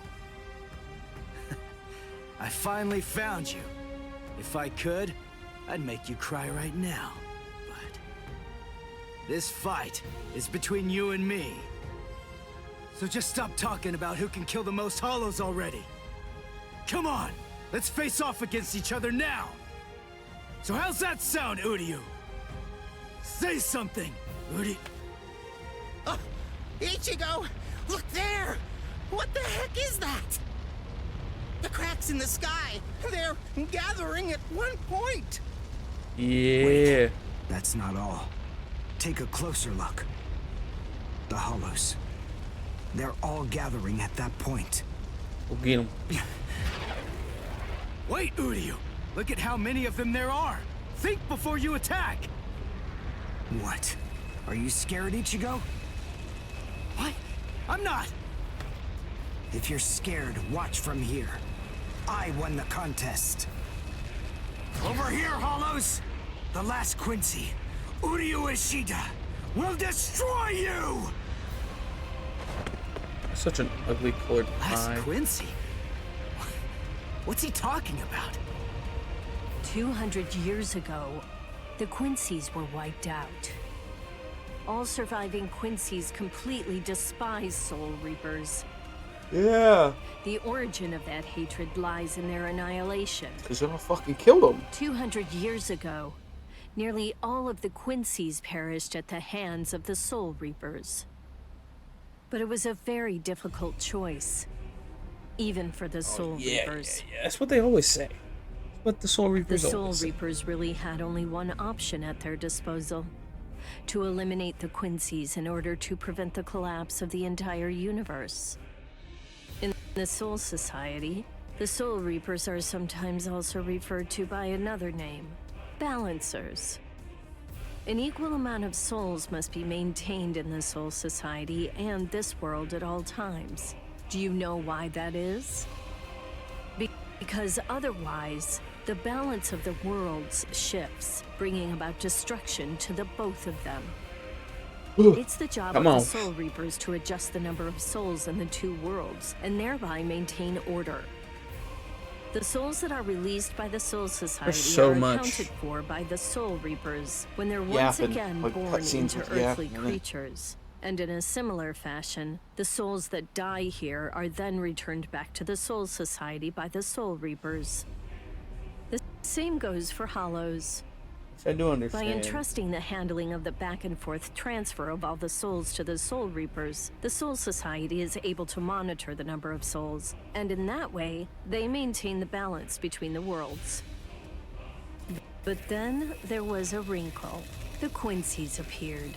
I finally found you. If I could, I'd make you cry right now. But this fight is between you and me. So just stop talking about who can kill the most hollows already. Come on, let's face off against each other now. So how's that sound, Uryu? Say something, Uryu. Ichigo! Look there! What the heck is that? The cracks in the sky! They're gathering at one point! Yeah. Wait, that's not all. Take a closer look. The Hollows. They're all gathering at that point. We'll get him. Wait, Uryu! Look at how many of them there are! Think before you attack! What? Are you scared, Ichigo? What? I'm not! If you're scared, watch from here. I won the contest. Over here, Hollows! The last Quincy, Uryu Ishida, will destroy you! Such an ugly colored Last eye. Quincy? What's he talking about? 200 years ago, the Quincy's were wiped out. All surviving Quincy's completely despise Soul Reapers. Yeah. The origin of that hatred lies in their annihilation. Because they're gonna fucking kill them. 200 years ago, nearly all of the Quincy's perished at the hands of the Soul Reapers. But it was a very difficult choice, even for the Soul Reapers. Yeah. That's what they always say. That's what the Soul The Reapers Soul always say. Reapers really had only one option at their disposal: to eliminate the Quincy's in order to prevent the collapse of the entire universe. In the Soul Society, the Soul Reapers are sometimes also referred to by another name: Balancers. An equal amount of souls must be maintained in the Soul Society and this world at all times. Do you know why that is? Because otherwise, the balance of the worlds shifts, bringing about destruction to the both of them. It's the job of the Soul Reapers to adjust the number of souls in the two worlds, and thereby maintain order. The souls that are released by the Soul Society are accounted for by the Soul Reapers when they're once again born into earthly creatures. And in a similar fashion, the souls that die here are then returned back to the Soul Society by the Soul Reapers. The same goes for Hollows. I do understand. By entrusting the handling of the back and forth transfer of all the souls to the Soul Reapers, the Soul Society is able to monitor the number of souls, and in that way, they maintain the balance between the worlds. But then there was a wrinkle. The Quincy's appeared.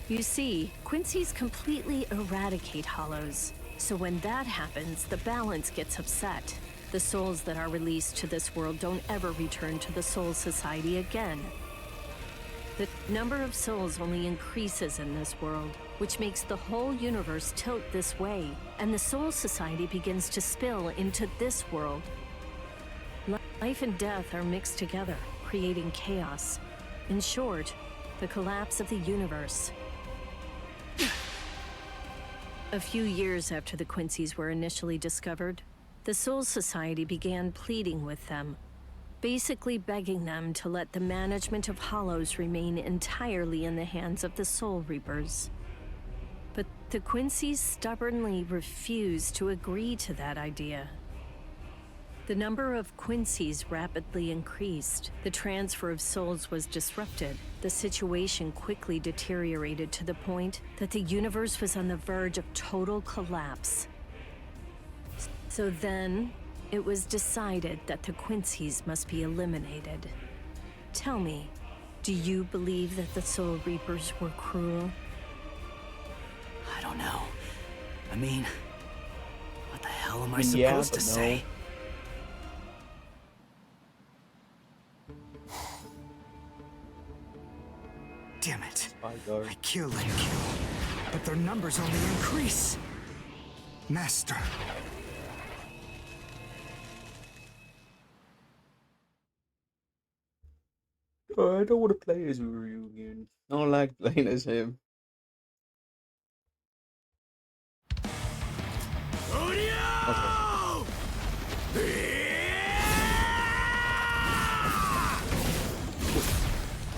You see, Quincy's completely eradicate Hollows, so when that happens, the balance gets upset. The souls that are released to this world don't ever return to the Soul Society again. The number of souls only increases in this world, which makes the whole universe tilt this way, and the Soul Society begins to spill into this world. Life and death are mixed together, creating chaos. In short, the collapse of the universe. A few years after the Quincy's were initially discovered, the Soul Society began pleading with them, basically begging them to let the management of Hollows remain entirely in the hands of the Soul Reapers. But the Quincy's stubbornly refused to agree to that idea. The number of Quincy's rapidly increased. The transfer of souls was disrupted. The situation quickly deteriorated to the point that the universe was on the verge of total collapse. So then, it was decided that the Quincy's must be eliminated. Tell me, do you believe that the Soul Reapers were cruel? I don't know. I mean, what the hell am I Yeah, supposed but to no. say? Damn it. I kill and kill, but their numbers only increase. Master. Oh, I don't want to play as Ryu again. I don't like playing as him.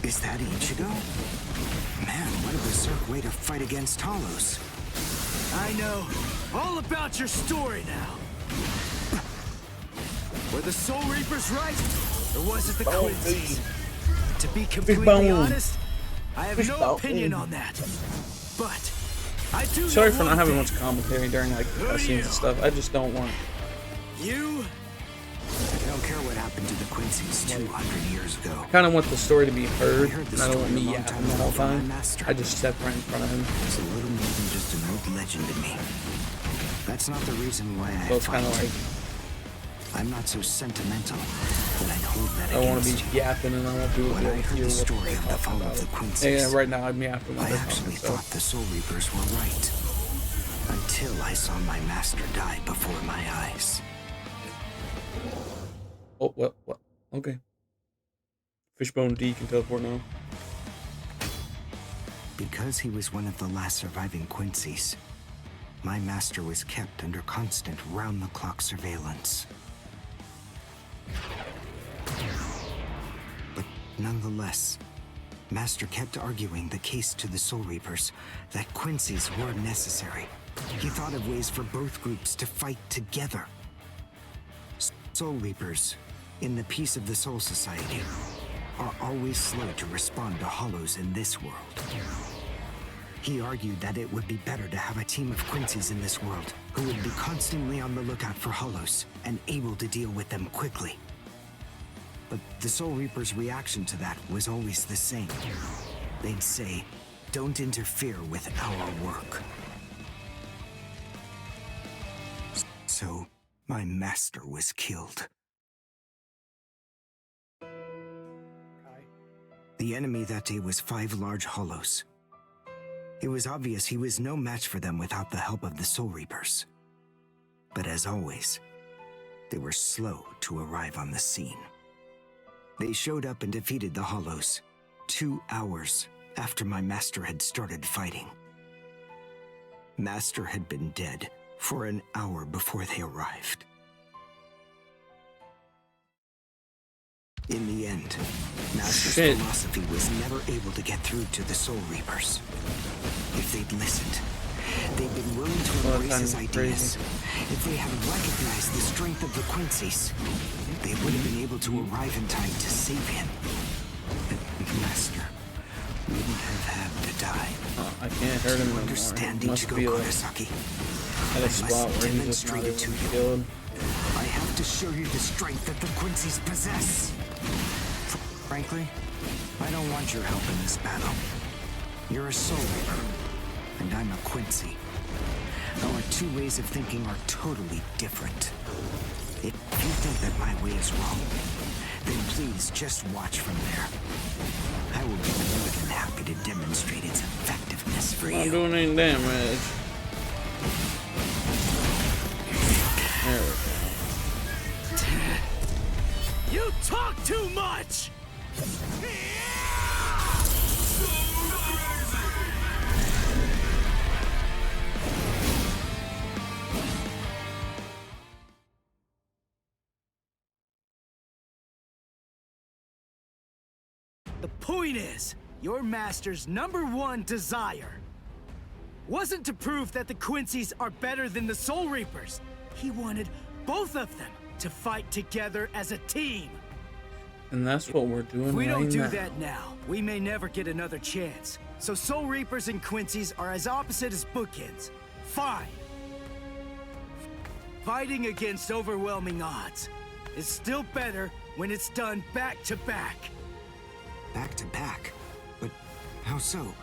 Is that Ichigo? Man, what a berserk way to fight against Hollows. I know all about your story now. Were the Soul Reapers right? Or was it the Quincy's? To be completely honest, I have no opinion on that. But I do. Sorry for not having much commentary during like cutscenes and stuff. I just don't want. You? I don't care what happened to the Quincy's 200 years ago. I kind of want the story to be heard, I heard the and I don't want story me a long yapping time the ago whole from my time. master. I just step right in front of him. It's a little more than just an old legend to me. That's not the reason why I So it's kind of fight. like I'm not so sentimental that I'd hold that I want to against be you. yapping, and I won't do it. When I heard hear the what story they're of the talking fall about. of the Quincy's, Yeah, right now I'm yapping. I actually thought the Soul Reapers were right. Until I saw my master die before my eyes. Oh, what? Okay. Fishbone D can teleport now. Because he was one of the last surviving Quincy's, my master was kept under constant round-the-clock surveillance. But nonetheless, Master kept arguing the case to the Soul Reapers that Quincy's were necessary. He thought of ways for both groups to fight together. Soul Reapers, in the peace of the Soul Society, are always slow to respond to Hollows in this world. He argued that it would be better to have a team of Quincy's in this world who would be constantly on the lookout for Hollows and able to deal with them quickly. But the Soul Reaper's reaction to that was always the same. They'd say, "Don't interfere with our work." So, my master was killed. The enemy that day was 5 large Hollows. It was obvious he was no match for them without the help of the Soul Reapers. But as always, they were slow to arrive on the scene. They showed up and defeated the Hollows 2 hours after my master had started fighting. Master had been dead for an hour before they arrived. In the end, Master's philosophy was never able to get through to the Soul Reapers. If they'd listened, they'd been willing to embrace his ideas. If they had recognized the strength of the Quincy's, they would have been able to arrive in time to save him. But Master wouldn't have had to die. I can't hurt him anymore. Understand, It must Ichigo be like Kurosaki. at I a spot must where he's just not demonstrate able it to to be you. killed. I have to show you the strength that the Quincy's possess. Frankly, I don't want your help in this battle. You're a Soul Reaper, and I'm a Quincy. Our 2 ways of thinking are totally different. If you think that my way is wrong, then please just watch from there. I will be more than happy to demonstrate its effectiveness for Not you. doing any damage. There we go. You talk too much! The point is, your master's #1 desire wasn't to prove that the Quincy's are better than the Soul Reapers. He wanted both of them to fight together as a team. And that's what we're doing If we right don't do now. that now, we may never get another chance. So Soul Reapers and Quincy's are as opposite as bookends. Fine. Fighting against overwhelming odds is still better when it's done back to back. Back to back? But how so?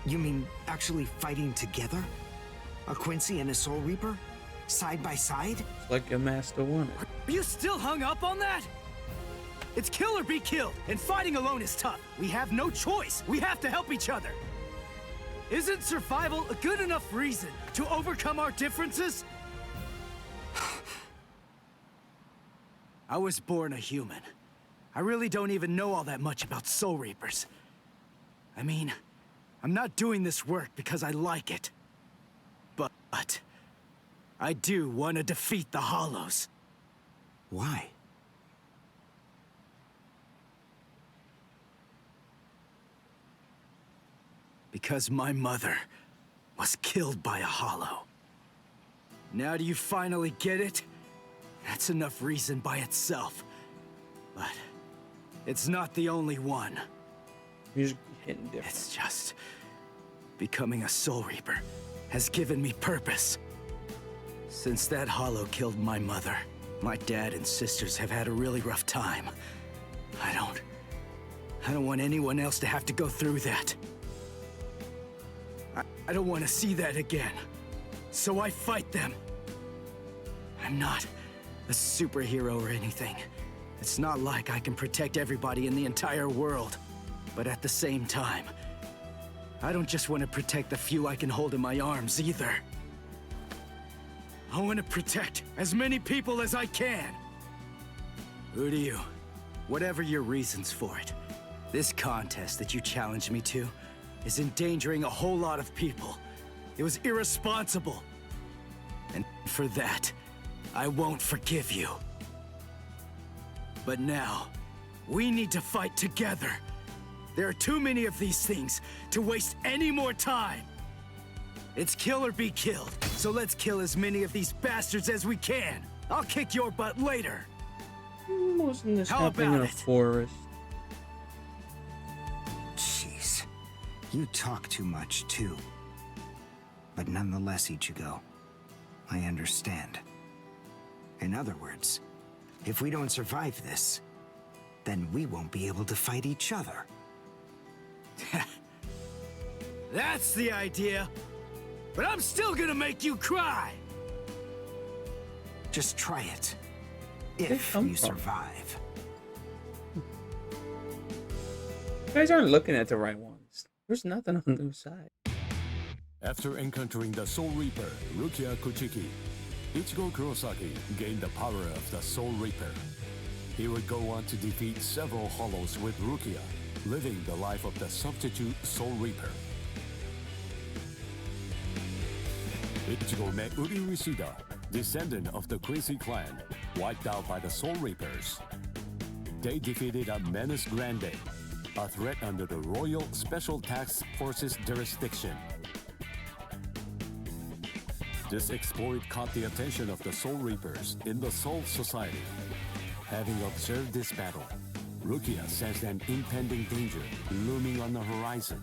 You mean actually fighting together? A Quincy and a Soul Reaper? Side by side? Like a master wanted. Are you still hung up on that? It's kill or be killed, and fighting alone is tough. We have no choice. We have to help each other. Isn't survival a good enough reason to overcome our differences? I was born a human. I really don't even know all that much about Soul Reapers. I mean, I'm not doing this work because I like it. But I do want to defeat the Hollows. Why? Because my mother was killed by a Hollow. Now do you finally get it? That's enough reason by itself. But it's not the only one. You're just hitting different. It's just becoming a Soul Reaper has given me purpose. Since that Hollow killed my mother, my dad and sisters have had a really rough time. I don't want anyone else to have to go through that. I don't want to see that again. So I fight them. I'm not a superhero or anything. It's not like I can protect everybody in the entire world. But at the same time, I don't just want to protect the few I can hold in my arms either. I want to protect as many people as I can. Who do you? Whatever your reasons for it, this contest that you challenged me to is endangering a whole lot of people. It was irresponsible. And for that, I won't forgive you. But now, we need to fight together. There are too many of these things to waste any more time. It's kill or be killed, so let's kill as many of these bastards as we can. I'll kick your butt later. Wasn't this How happening in about a it? forest? Jeez. You talk too much, too. But nonetheless, Ichigo, I understand. In other words, if we don't survive this, then we won't be able to fight each other. That's the idea. But I'm still gonna make you cry. Just try it. If come you from? survive. You guys aren't looking at the right ones. There's nothing on their side. After encountering the Soul Reaper, Rukia Kuchiki, Ichigo Kurosaki gained the power of the Soul Reaper. He would go on to defeat several Hollows with Rukia, living the life of the substitute Soul Reaper. Ichigo met Uri Rishida, descendant of the Quincy clan, wiped out by the Soul Reapers. They defeated a Menace Grande, a threat under the Royal Special Task Force's jurisdiction. This exploit caught the attention of the Soul Reapers in the Soul Society. Having observed this battle, Rukia sensed an impending danger looming on the horizon.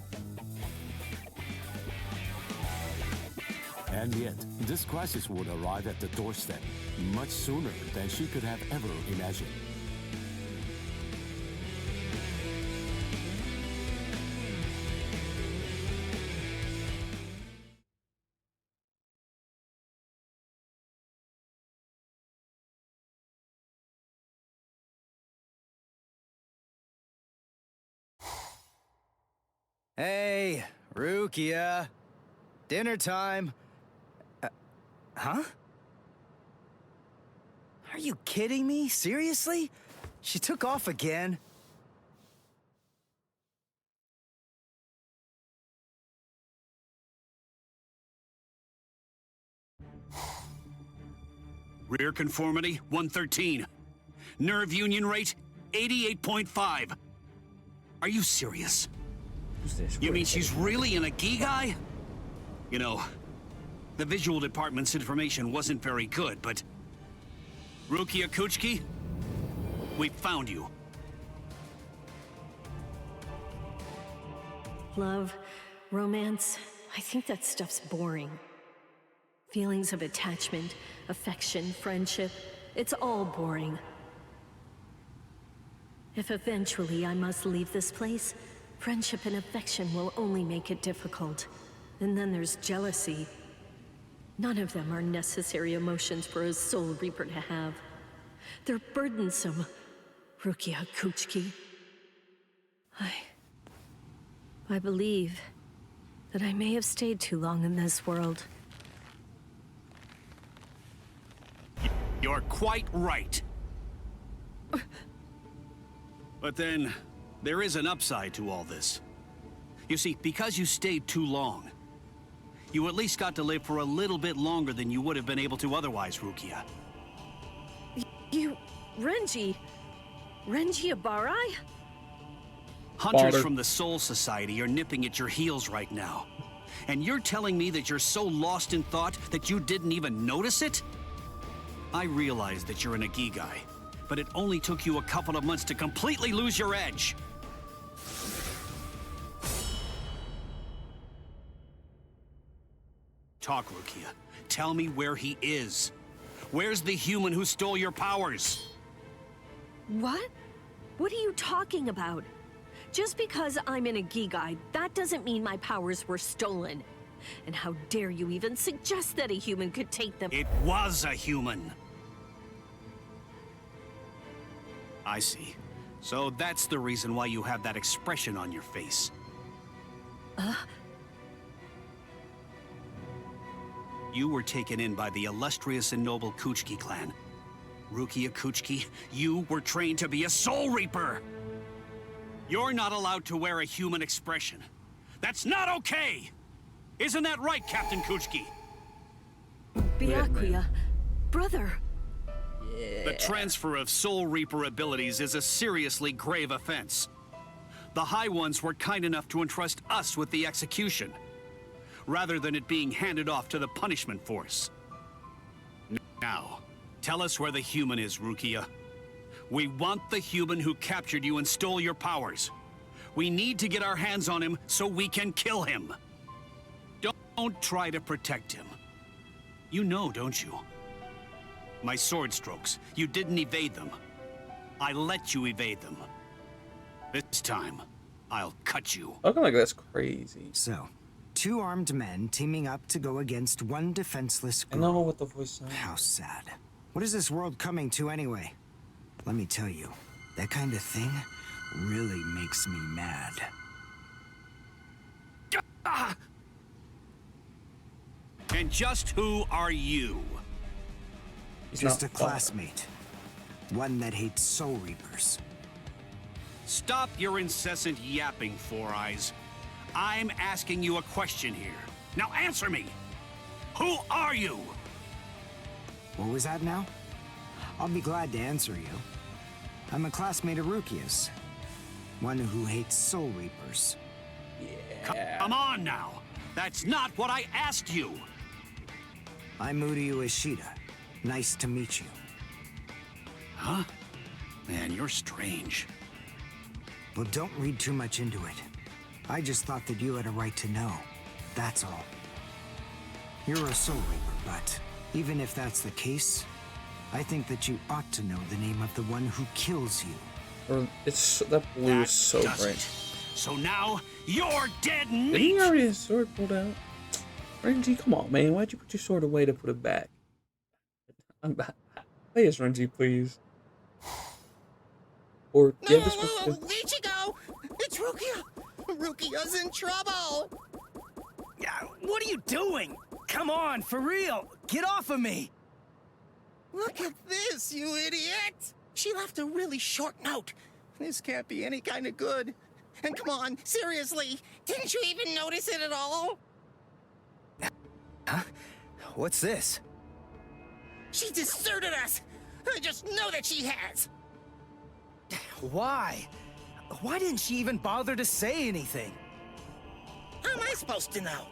And yet, this crisis would arrive at the doorstep much sooner than she could have ever imagined. Hey, Rukia. Dinner time. Huh? Are you kidding me? Seriously? She took off again? Rear conformity, 113. Nerve union rate, 88.5. Are you serious? Who's this? You mean she's really in a Gigai? You know, the visual department's information wasn't very good, but... Rukia Kuchiki, we found you. Love, romance, I think that stuff's boring. Feelings of attachment, affection, friendship, it's all boring. If eventually I must leave this place, friendship and affection will only make it difficult. And then there's jealousy. None of them are necessary emotions for a Soul Reaper to have. They're burdensome, Rukia Kuchiki. I believe that I may have stayed too long in this world. You're quite right. But then, there is an upside to all this. You see, because you stayed too long, you at least got to live for a little bit longer than you would have been able to otherwise, Rukia. Renji Abarai? Hunters from the Soul Society are nipping at your heels right now. And you're telling me that you're so lost in thought that you didn't even notice it? I realize that you're an Agigai, but it only took you a couple of months to completely lose your edge. Talk, Rukia. Tell me where he is. Where's the human who stole your powers? What? What are you talking about? Just because I'm in a Agigai, that doesn't mean my powers were stolen. And how dare you even suggest that a human could take them? It was a human. I see. So that's the reason why you have that expression on your face. You were taken in by the illustrious and noble Kuchiki clan. Rukia Kuchiki, you were trained to be a Soul Reaper! You're not allowed to wear a human expression. That's not okay! Isn't that right, Captain Kuchiki? Byakuya, brother. The transfer of Soul Reaper abilities is a seriously grave offense. The High Ones were kind enough to entrust us with the execution, rather than it being handed off to the punishment force. Now, tell us where the human is, Rukia. We want the human who captured you and stole your powers. We need to get our hands on him so we can kill him. Don't try to protect him. You know, don't you? My sword strokes, you didn't evade them. I let you evade them. This time, I'll cut you. Looking like that's crazy. So, two armed men teaming up to go against one defenseless girl. I don't know what the voice sounds. How sad. What is this world coming to anyway? Let me tell you, that kind of thing really makes me mad. And just who are you? Just a classmate. One that hates Soul Reapers. Stop your incessant yapping, Four Eyes. I'm asking you a question here. Now answer me! Who are you? What was that now? I'll be glad to answer you. I'm a classmate of Rukia's. One who hates Soul Reapers. Yeah. Come on now! That's not what I asked you! I'm Uryu Ishida. Nice to meet you. Huh? Man, you're strange. Well, don't read too much into it. I just thought that you had a right to know. That's all. You're a Soul Reaper, but even if that's the case, I think that you ought to know the name of the one who kills you. Or it's that blue is so bright. So now you're dead meat. Didn't he already have his sword pulled out? Renji, come on, man. Why'd you put your sword away to put it back? Play as Renji, please. Or No, Ichigo! It's Rukia! Rukia's in trouble! Yeah, what are you doing? Come on, for real! Get off of me! Look at this, you idiot! She left a really short note. This can't be any kind of good. And come on, seriously, didn't you even notice it at all? Huh? What's this? She deserted us! I just know that she has! Why? Why didn't she even bother to say anything? How am I supposed to know?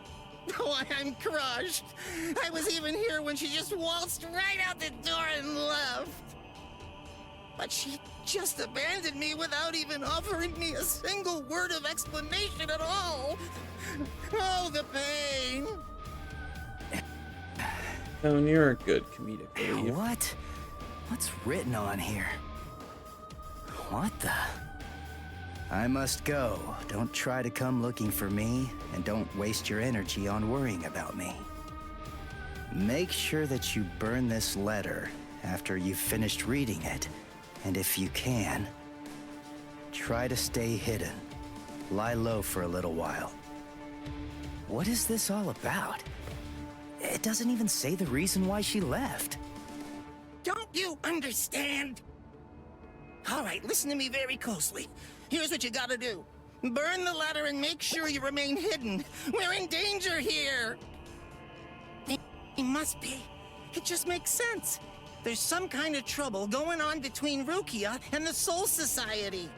Oh, I'm crushed. I was even here when she just waltzed right out the door and left. But she just abandoned me without even offering me a single word of explanation at all. Oh, the pain. Cone, you're a good comedic relief. What? What's written on here? What the? I must go. Don't try to come looking for me, and don't waste your energy on worrying about me. Make sure that you burn this letter after you've finished reading it, and if you can, try to stay hidden. Lie low for a little while. What is this all about? It doesn't even say the reason why she left. Don't you understand? All right, listen to me very closely. Here's what you gotta do. Burn the letter and make sure you remain hidden. We're in danger here. It must be. It just makes sense. There's some kind of trouble going on between Rukia and the Soul Society.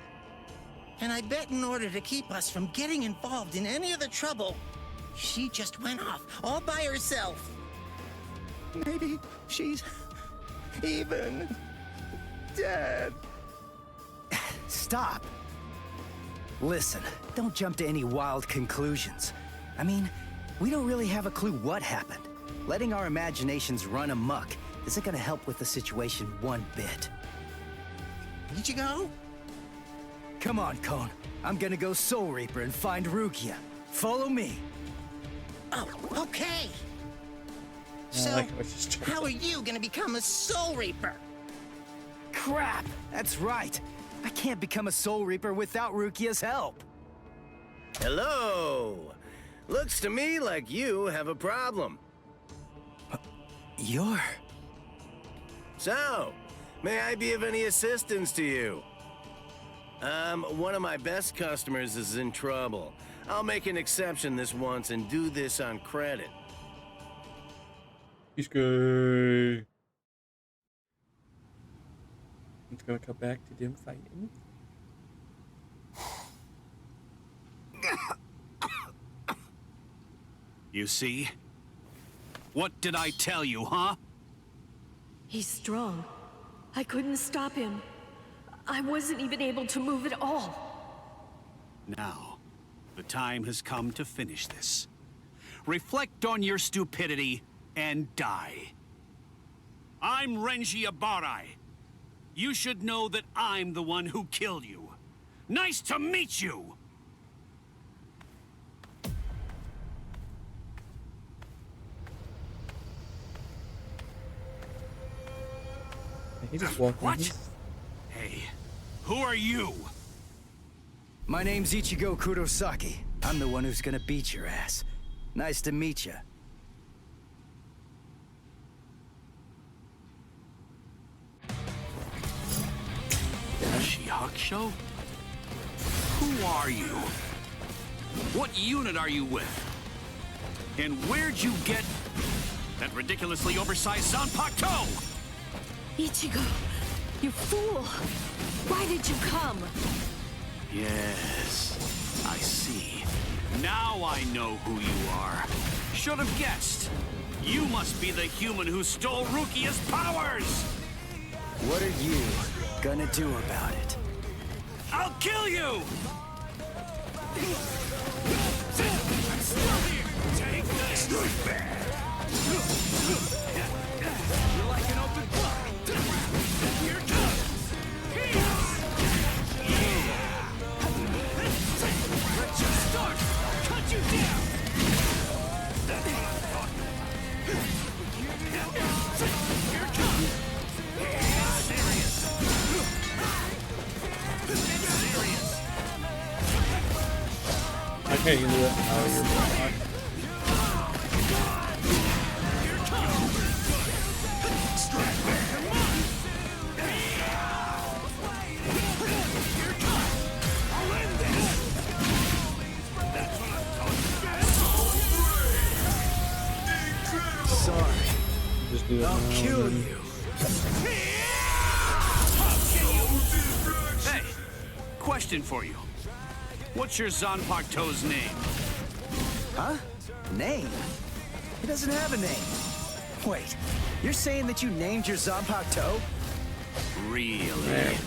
And I bet in order to keep us from getting involved in any of the trouble, she just went off all by herself. Maybe she's even dead. Stop. Listen, don't jump to any wild conclusions. I mean, we don't really have a clue what happened. Letting our imaginations run amok isn't gonna help with the situation one bit. Did you go? Come on, Cone. I'm gonna go Soul Reaper and find Rukia. Follow me. Oh, okay. So, how are you gonna become a Soul Reaper? Crap! That's right. I can't become a Soul Reaper without Rukia's help. Hello. Looks to me like you have a problem. You're... So, may I be of any assistance to you? One of my best customers is in trouble. I'll make an exception this once and do this on credit. He's good. It's gonna come back to them fighting. You see? What did I tell you, huh? He's strong. I couldn't stop him. I wasn't even able to move at all. Now, the time has come to finish this. Reflect on your stupidity and die. I'm Renji Abarai. You should know that I'm the one who killed you. Nice to meet you! He just walked in. What? Hey, who are you? My name's Ichigo Kurosaki. I'm the one who's gonna beat your ass. Nice to meet you. Shihakusho? Who are you? What unit are you with? And where'd you get that ridiculously oversized Zanpakuto? Ichigo, you fool! Why did you come? Yes, I see. Now I know who you are. Should have guessed. You must be the human who stole Rukia's powers! What are you gonna do about it? I'll kill you! I'm still here! Take this! You're like an open book! Here it comes! Let's just start! Cut you down! Here it comes! Serious! Serious! Okay, you can do it. Oh, you're blocked. Sorry. Just do it I'll now kill and then. you. Hey, question for you. What's your Zanpakuto's name? Huh? Name? He doesn't have a name. Wait, you're saying that you named your Zanpakuto? Really?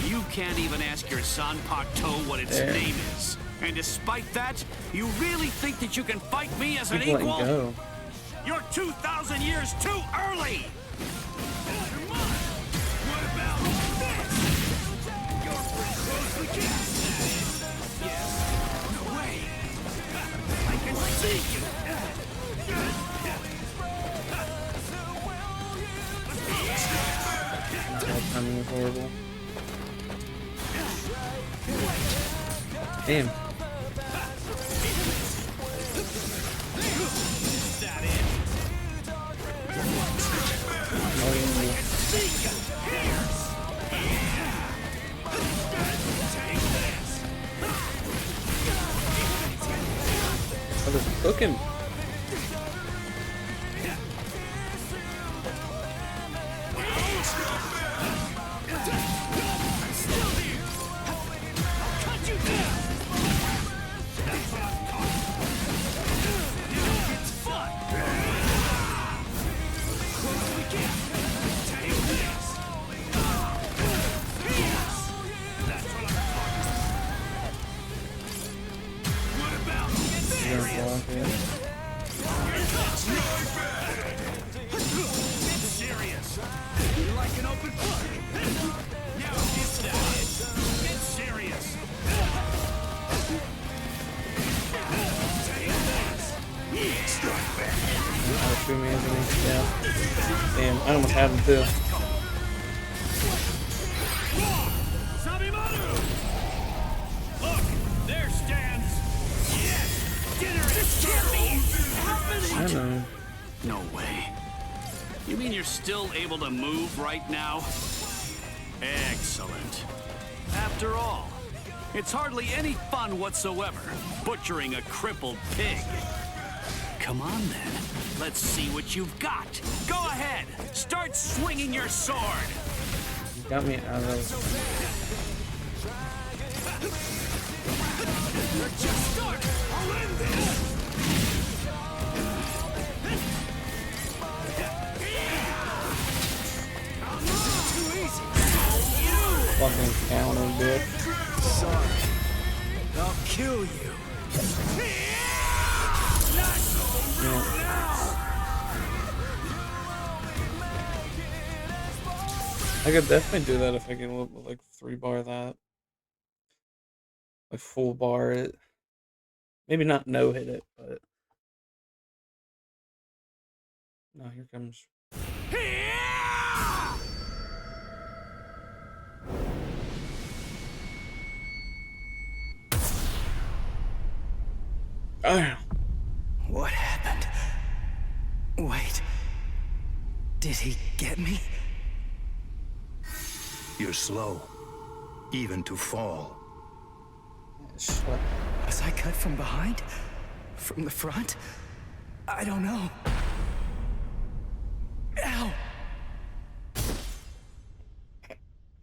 You can't even ask your Zanpakuto what its name is. And despite that, you really think that you can fight me as an equal? Go. You're 2,000 years too early! Come on! What about this? You're pretty close to yes. No way! I can see you! That timing was horrible. Damn. Oh, they're cooking. Damn, I almost had him too. Look, there stands. Yes, dinner is happening. I know. No way. You mean you're still able to move right now? Excellent. After all, it's hardly any fun whatsoever, butchering a crippled pig. Come on then, let's see what you've got. Go ahead, start swinging your sword. You got me out of... Just start. I'll end this. Too easy. Fucking counter, bitch. Sorry. I'll kill you. Yeah. I could definitely do that if I can like 3-bar that. Like full bar it. Maybe not no hit it, but no, here comes. What happened? Wait. Did he get me? You're slow, even to fall. Was I cut from behind? From the front? I don't know. Ow!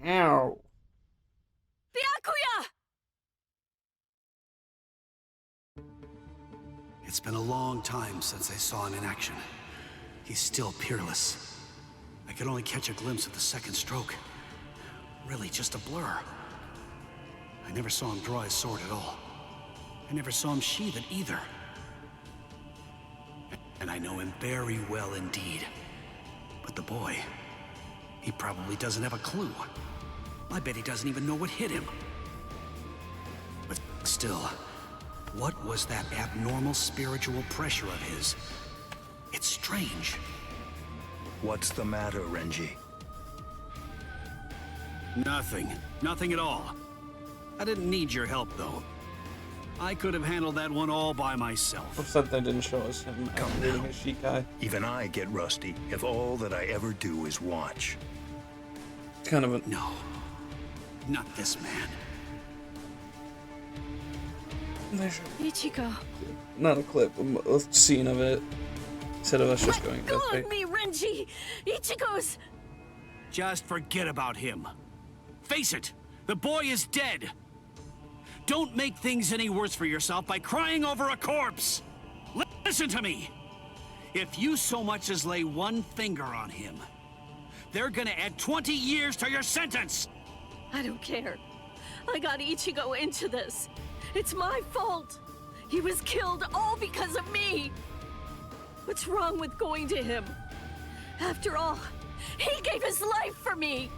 Ow! Byakuya! It's been a long time since I saw him in action. He's still peerless. I could only catch a glimpse of the second stroke. Really just a blur. I never saw him draw his sword at all. I never saw him sheath it either. And I know him very well indeed. But the boy, he probably doesn't have a clue. I bet he doesn't even know what hit him. But still, what was that abnormal spiritual pressure of his? It's strange. What's the matter, Renji? Nothing. Nothing at all. I didn't need your help, though. I could have handled that one all by myself. Upset they didn't show us him reading his Shikai. Even I get rusty if all that I ever do is watch. Kind of a... No. Not this man. Ichigo. Not a clip, a scene of it. Instead of us just going, Go that's on fake. me, Renji! Ichigo's... Just forget about him. Face it, the boy is dead. Don't make things any worse for yourself by crying over a corpse. Listen to me! If you so much as lay one finger on him, they're gonna add 20 years to your sentence! I don't care. I got Ichigo into this. It's my fault. He was killed all because of me. What's wrong with going to him? After all, he gave his life for me.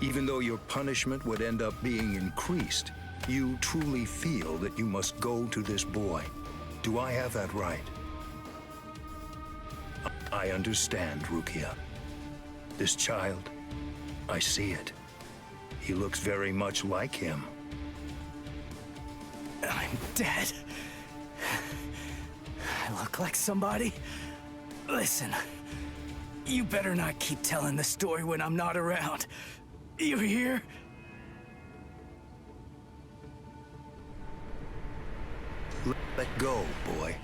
Even though your punishment would end up being increased, you truly feel that you must go to this boy. Do I have that right? I understand, Rukia. This child, I see it. He looks very much like him. I'm dead. I look like somebody? Listen, you better not keep telling the story when I'm not around. You hear? Let go, boy.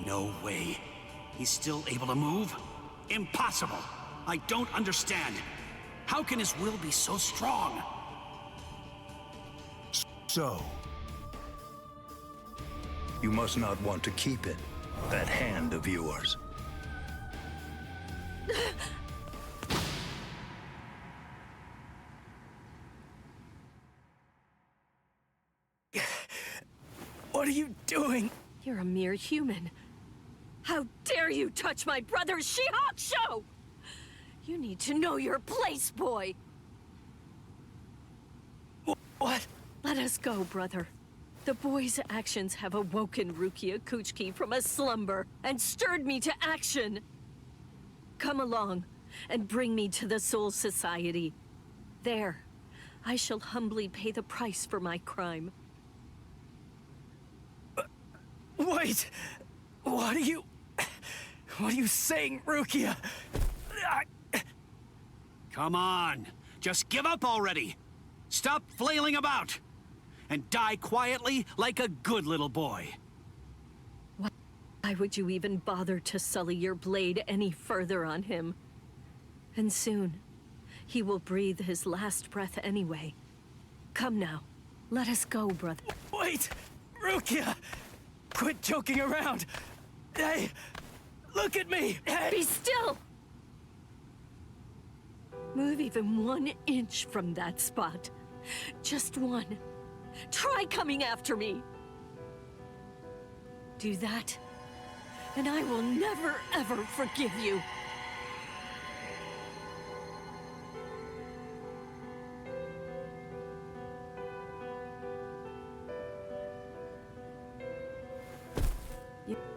No way. He's still able to move? Impossible! I don't understand. How can his will be so strong? So, you must not want to keep it, that hand of yours. What are you doing? You're a mere human. How dare you touch my brother's Shihakusho! You need to know your place, boy! What? Let us go, brother. The boy's actions have awoken Rukia Kuchiki from a slumber and stirred me to action. Come along and bring me to the Soul Society. There, I shall humbly pay the price for my crime. Wait! What are you saying, Rukia? Come on! Just give up already! Stop flailing about! And die quietly like a good little boy. Why would you even bother to sully your blade any further on him? And soon, he will breathe his last breath anyway. Come now, let us go, brother. Wait! Rukia! Quit joking around! Hey! Look at me! Hey. Be still! Move even 1 inch from that spot. Just one. Try coming after me. Do that, and I will never, ever forgive you.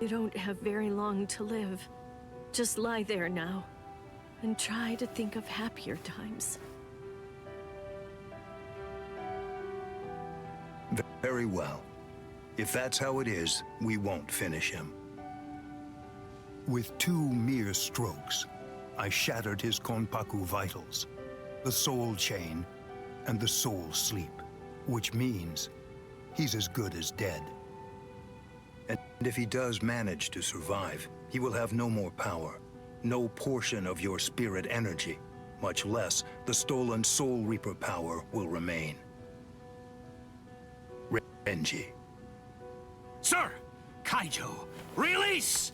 You don't have very long to live. Just lie there now, and try to think of happier times. Very well. If that's how it is, we won't finish him. With 2 mere strokes, I shattered his Konpaku vitals, the soul chain, and the soul sleep, which means he's as good as dead. And if he does manage to survive, he will have no more power, no portion of your spirit energy, much less the stolen Soul Reaper power will remain. Renji. Sir! Kaijo, release!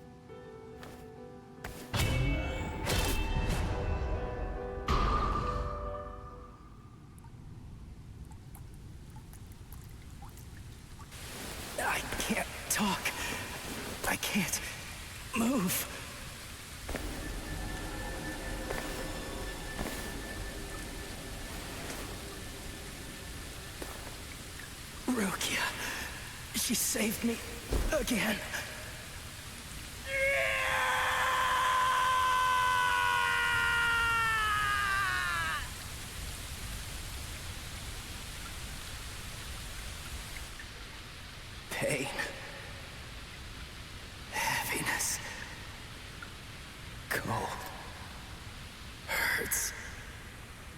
I can't talk. I can't move. Rukia. She saved me again. Pain. Heaviness. Cold. Hurts.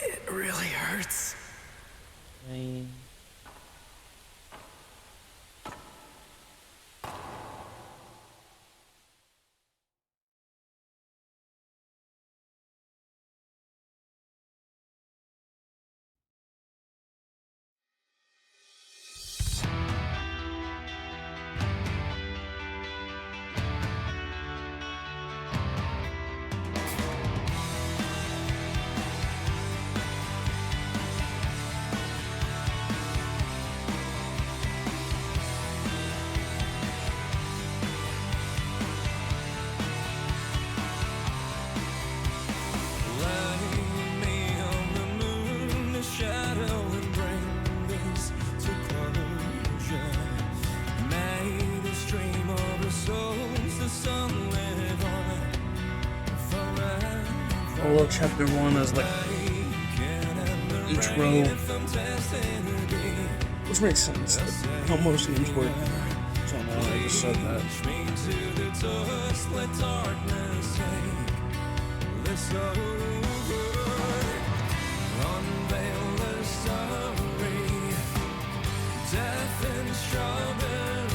It really hurts. Solo Chapter 1 as like intro, which makes sense. Like, how most games work. So now I just said that. Death and strawberry,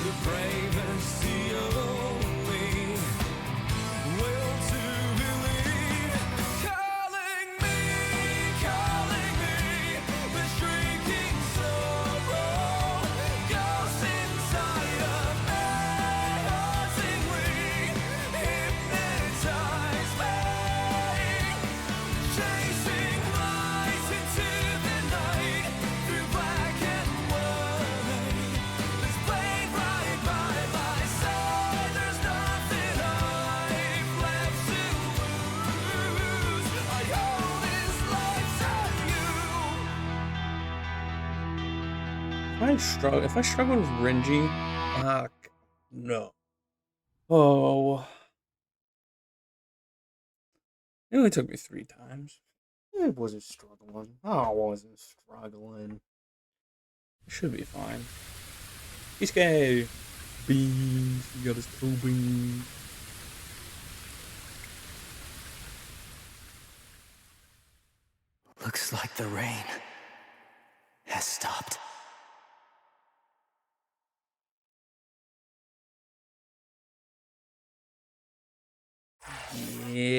the bravest only will to believe. Calling me, the shrieking sorrow, ghosts inside of me, hauntingly hypnotize me, chasing lights into the night. Through black and white, this blade right by my side. There's nothing I've left to lose. I owe this life to you. If I struggle with Renji, no. Oh, it only took me 3 times. I wasn't struggling. I wasn't struggling. It should be fine. Isuke! Beans. He got his 2 beans. Looks like the rain has stopped. Yeah.